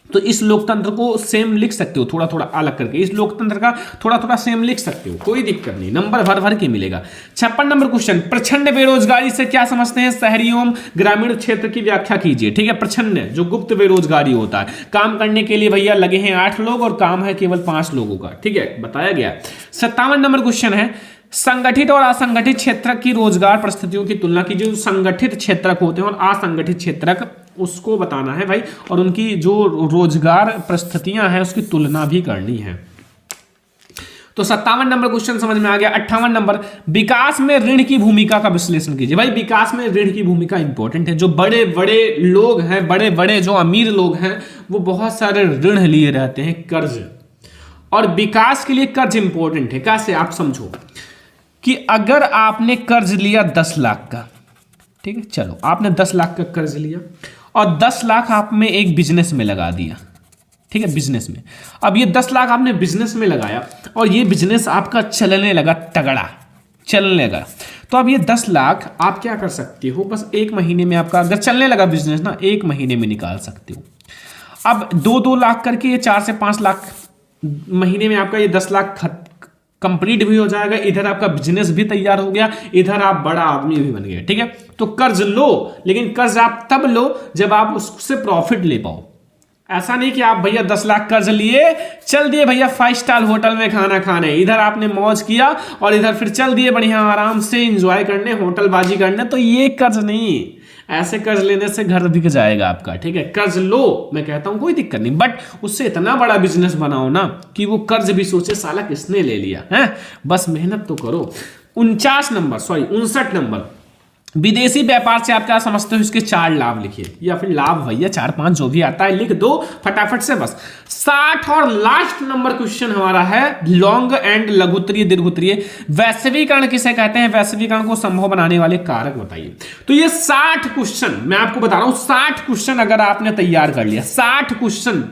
तो इस लोकतंत्र को सेम लिख सकते हो, थोड़ा थोड़ा अलग करके, इस लोकतंत्र का थोड़ा थोड़ा सेम लिख सकते हो, कोई दिक्कत नहीं, नंबर भर भर के मिलेगा। 56 नंबर क्वेश्चन, प्रचंड बेरोजगारी से क्या समझते हैं, शहरी एवं ग्रामीण क्षेत्र की व्याख्या कीजिए। ठीक है, प्रचंड जो गुप्त बेरोजगारी होता है, काम करने के लिए भैया लगे हैं 8 लोग और काम है केवल 5 लोगों का, ठीक है, बताया गया। 57 नंबर क्वेश्चन है, संगठित और असंगठित क्षेत्र की रोजगार परिस्थितियों की तुलना कीजिए। जो संगठित क्षेत्रक होते हैं और असंगठित क्षेत्रक, उसको बताना है भाई, और उनकी जो रोजगार परिस्थितियां हैं उसकी तुलना भी करनी है। तो 57 नंबर क्वेश्चन समझ में आ गया। 58 नंबर, विकास में ऋण की भूमिका का विश्लेषण कीजिए। भाई विकास में ऋण की भूमिका इंपॉर्टेंट है। जो बड़े बड़े लोग हैं, बड़े बड़े जो अमीर लोग हैं, वो बहुत सारे ऋण लिए रहते हैं, कर्ज, और विकास के लिए कर्ज इंपॉर्टेंट है। कैसे, आप समझो कि अगर आपने कर्ज लिया 10 लाख का, ठीक है, चलो आपने 10 लाख का कर्ज लिया और 10 लाख आपने एक बिजनेस में लगा दिया, ठीक है, बिजनेस में। अब ये 10 लाख आपने बिजनेस में लगाया और ये बिजनेस आपका चलने लगा, तगड़ा चलने लगा, तो अब ये 10 लाख आप क्या कर सकते हो, बस 1 महीने में आपका अगर चलने लगा बिजनेस ना, 1 महीने में निकाल सकते हो। अब 2-2 लाख करके ये 4 से 5 लाख महीने में आपका ये 10 लाख कंप्लीट भी हो जाएगा। इधर आपका बिजनेस भी तैयार हो गया, इधर आप बड़ा आदमी भी बन गए, ठीक है। तो कर्ज लो, लेकिन कर्ज आप तब लो जब आप उससे प्रॉफिट ले पाओ। ऐसा नहीं कि आप भैया 10 लाख कर्ज लिए, चल दिए भैया 5 स्टार होटल में खाना खाने, इधर आपने मौज किया और इधर फिर चल दिए बढ़िया आराम से एंजॉय करने, होटलबाजी करने, तो ये कर्ज नहीं। ऐसे कर्ज लेने से घर बिक जाएगा आपका, ठीक है। कर्ज लो, मैं कहता हूं कोई दिक्कत नहीं, बट उससे इतना बड़ा बिजनेस बनाओ ना कि वो कर्ज भी सोचे साला किसने ले लिया है, बस मेहनत तो करो। 59 नंबर, विदेशी व्यापार से आप क्या समझते हो, इसके 4 लाभ लिखिए, या फिर लाभ भैया 4-5 जो भी आता है लिख दो फटाफट से बस। 60 और लास्ट नंबर क्वेश्चन हमारा है, लॉन्ग एंड लघुत्तरीय दीर्घोत्तरीय वैश्वीकरण किसे कहते हैं, वैश्वीकरण को संभव बनाने वाले कारक बताइए। तो ये 60 क्वेश्चन मैं आपको बता रहा हूं, 60 क्वेश्चन अगर आपने तैयार कर लिया, 60 क्वेश्चन,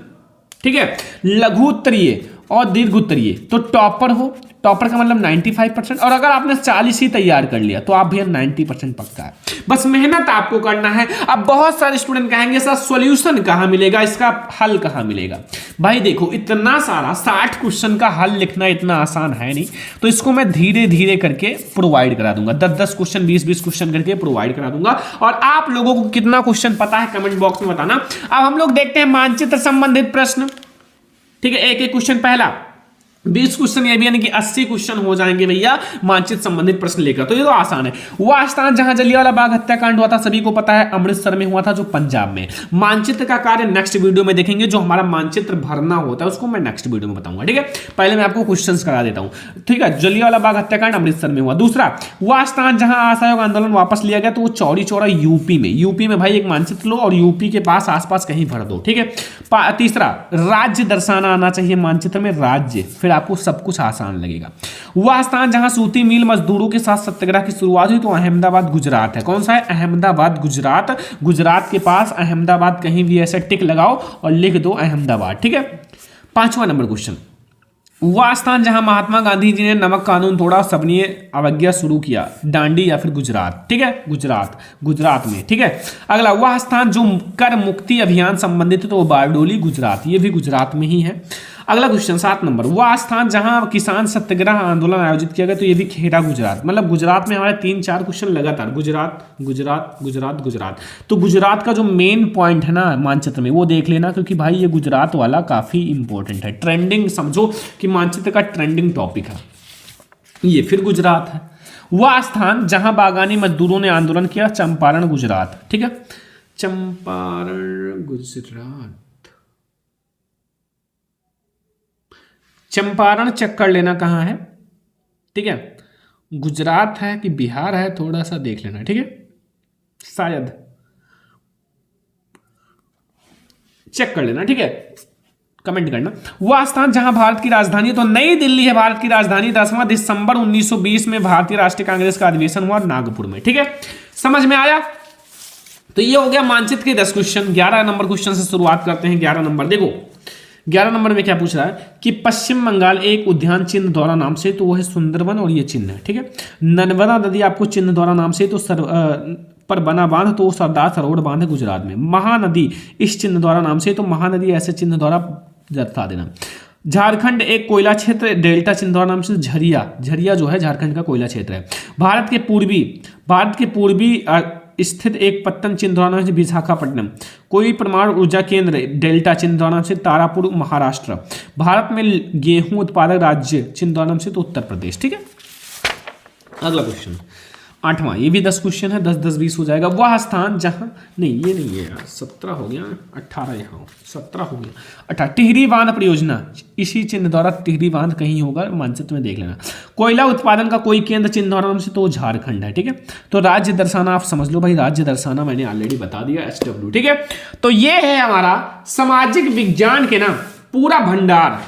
ठीक है, लघुत्तरीय और दीर्घोत्तरीय, तो टॉपर हो। टॉपर का मतलब 95%, और अगर आपने 40 ही तैयार कर लिया तो आप भैया 90% पक्का है। बस मेहनत आपको करना है। अब बहुत सारे स्टूडेंट कहेंगे सर सॉल्यूशन कहां मिलेगा, इसका हल कहां मिलेगा। भाई देखो, इतना सारा 60 क्वेश्चन का हल लिखना इतना आसान है नहीं, तो इसको मैं धीरे धीरे करके प्रोवाइड करा दूंगा, 10-10 क्वेश्चन, 20-20 क्वेश्चन करके प्रोवाइड करा दूंगा। और आप लोगों को कितना क्वेश्चन पता है कमेंट बॉक्स में बताना। अब हम लोग देखते हैं मानचित्र संबंधित प्रश्न, ठीक है, एक क्वेश्चन पहला, 20 क्वेश्चन, ये भी यानी कि 80 क्वेश्चन हो जाएंगे भैया मानचित्र संबंधित प्रश्न लेकर। तो ये तो आसान है। वह स्थान जहां जलियांवाला बाग हत्याकांड हुआ था सभी को पता है, अमृतसर में हुआ था, जो पंजाब में। मानचित्र का कार्य नेक्स्ट वीडियो में देखेंगे, जो हमारा मानचित्र भरना होता है उसको मैं नेक्स्ट वीडियो में बताऊंगा, ठीक है। पहले मैं आपको क्वेश्चन करा देता हूं, ठीक है। जलियांवाला बाग हत्याकांड अमृतसर में हुआ। दूसरा, वह स्थान जहां असहयोग आंदोलन वापस लिया गया तो वो चौरी चौरा यूपी में। यूपी में भाई एक मानचित्र लो और यूपी के पास आसपास कहीं भर दो, ठीक है। तीसरा, राज्य दर्शाना आना चाहिए मानचित्र में, राज्य, फिर आपको सब कुछ आसान लगेगा। वह स्थान जहां सूती मिल मजदूरों के साथ सत्याग्रह की शुरुआत हुई तो अहमदाबाद गुजरात है। कौन सा है, अहमदाबाद गुजरात। गुजरात के पास अहमदाबाद, कहीं भी ऐसे टिक लगाओ और लिख दो अहमदाबाद, ठीक है। 5वां नंबर क्वेश्चन, वह स्थान जहां महात्मा गांधी जी ने नमक कानून तोड़ा, सबने अवज्ञा शुरू किया, डांडी या फिर गुजरात, ठीक है, गुजरात में, ठीक है। अगला, वह स्थान जो कर मुक्ति अभियान संबंधित है तो बारडोली गुजरात, ये भी गुजरात में ही है। अगला क्वेश्चन 7 नंबर, वह स्थान जहां किसान सत्याग्रह आंदोलन आयोजित किया गया तो ये भी खेड़ा गुजरात। मतलब गुजरात में हमारे 3-4 क्वेश्चन लगातार गुजरात। तो गुजरात का जो मेन पॉइंट है ना मानचित्र में वो देख लेना, क्योंकि भाई ये गुजरात वाला काफी इंपॉर्टेंट है, ट्रेंडिंग समझो कि मानचित्र का ट्रेंडिंग टॉपिक है ये। फिर गुजरात है, वह स्थान जहां बागानी मजदूरों ने आंदोलन किया, चंपारण गुजरात, ठीक है, चंपारण गुजरात। चंपारण चेक कर लेना कहां है, ठीक है। गुजरात है कि बिहार है, थोड़ा सा देख लेना, ठीक है, शायद चेक कर लेना, ठीक है, कमेंट करना। वह स्थान जहां भारत की राजधानी, तो नई दिल्ली है भारत की राजधानी। 10वां दिसंबर 1920 में भारतीय राष्ट्रीय कांग्रेस का अधिवेशन हुआ नागपुर में, ठीक है, समझ में आया। तो ये हो गया मानचित्र के 10 क्वेश्चन। 11 नंबर क्वेश्चन से शुरुआत करते हैं। 11 नंबर देखो, 11 नंबर में क्या पूछ रहा है कि पश्चिम बंगाल एक उद्यान चिन्ह द्वारा नाम से, तो वो है सुंदरवन और ये चिन्ह है, ठीक है। नर्मदा नदी आपको चिन्ह द्वारा नाम से, तो पर बना बांध, तो सरदार सरोवर बांध है गुजरात में। महानदी इस चिन्ह द्वारा नाम से, तो महानदी ऐसे चिन्ह द्वारा बता देना। झारखंड एक कोयला क्षेत्र, डेल्टा चिन्ह द्वारा नाम से झरिया, झरिया जो है झारखंड का कोयला क्षेत्र है। भारत के पूर्वी स्थित एक पत्तन चिन्ह द्वारा नाम से विशाखापट्टनम। कोई परमाणु ऊर्जा केंद्र, डेल्टा चिन्ह द्वारा नाम से तारापुर महाराष्ट्र। भारत में गेहूं उत्पादक राज्य चिन्ह द्वारा नाम से, तो उत्तर प्रदेश, ठीक है। अगला क्वेश्चन 8वां, ये भी 10 क्वेश्चन है, 10 10 20 हो जाएगा। वह स्थान जहां, नहीं ये नहीं है यार, 17 हो गया, 18 यहाँ 17 हो गया, 18 टिहरी बांध परियोजना, इसी चिन्ह द्वारा टिहरी बांध कहीं होगा, मानचित्र में देख लेना। कोयला उत्पादन का कोई केंद्र चिन्ह द्वारा नाम से, तो झारखंड है, ठीक है। तो राज्य दर्शाना आप समझ लो भाई, राज्य दर्शाना मैंने ऑलरेडी बता दिया, SW, ठीक है। तो ये है हमारा सामाजिक विज्ञान के ना पूरा भंडार,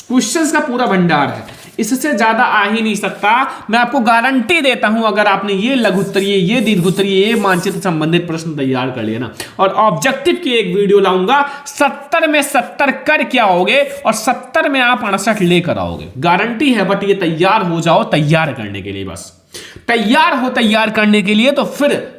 क्वेश्चंस का पूरा भंडार है, इससे ज्यादा आ ही नहीं सकता। मैं आपको गारंटी देता हूं, अगर आपने ये लघुत्तरीय, ये दीर्घोत्तरीय, ये मानचित्र संबंधित प्रश्न तैयार कर लिया ना, और ऑब्जेक्टिव की एक वीडियो लाऊंगा, 70 में 70 कर क्या आओगे, और 70 में आप 68 लेकर आओगे, गारंटी है। बट ये तैयार हो जाओ, तैयार करने के लिए, बस तैयार हो तैयार करने के लिए। तो फिर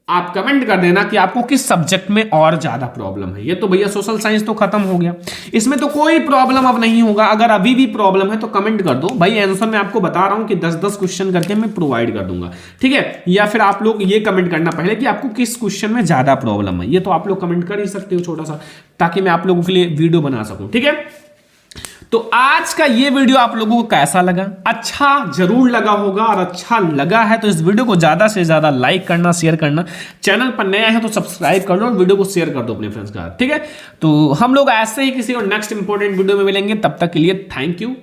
आप कमेंट कर देना कि आपको किस सब्जेक्ट में और ज्यादा प्रॉब्लम है। ये तो भैया सोशल साइंस तो खत्म हो गया, इसमें तो कोई प्रॉब्लम अब नहीं होगा। अगर अभी भी प्रॉब्लम है तो कमेंट कर दो भाई, आंसर मैं आपको बता रहा हूं कि 10-10 क्वेश्चन करके मैं प्रोवाइड कर दूंगा, ठीक है। या फिर आप लोग ये कमेंट करना पहले कि आपको किस क्वेश्चन में ज्यादा प्रॉब्लम है, ये तो आप लोग कमेंट कर ही सकते हो छोटा सा, ताकि मैं आप लोगों के लिए वीडियो बना सकूं, ठीक है। तो आज का ये वीडियो आप लोगों को कैसा लगा? अच्छा जरूर लगा होगा, और अच्छा लगा है तो इस वीडियो को ज्यादा से ज्यादा लाइक करना, शेयर करना। चैनल पर नया है तो सब्सक्राइब कर लो और वीडियो को शेयर कर दो अपने फ्रेंड्स का, ठीक है। तो हम लोग ऐसे ही किसी और नेक्स्ट इंपॉर्टेंट वीडियो में मिलेंगे, तब तक के लिए थैंक यू।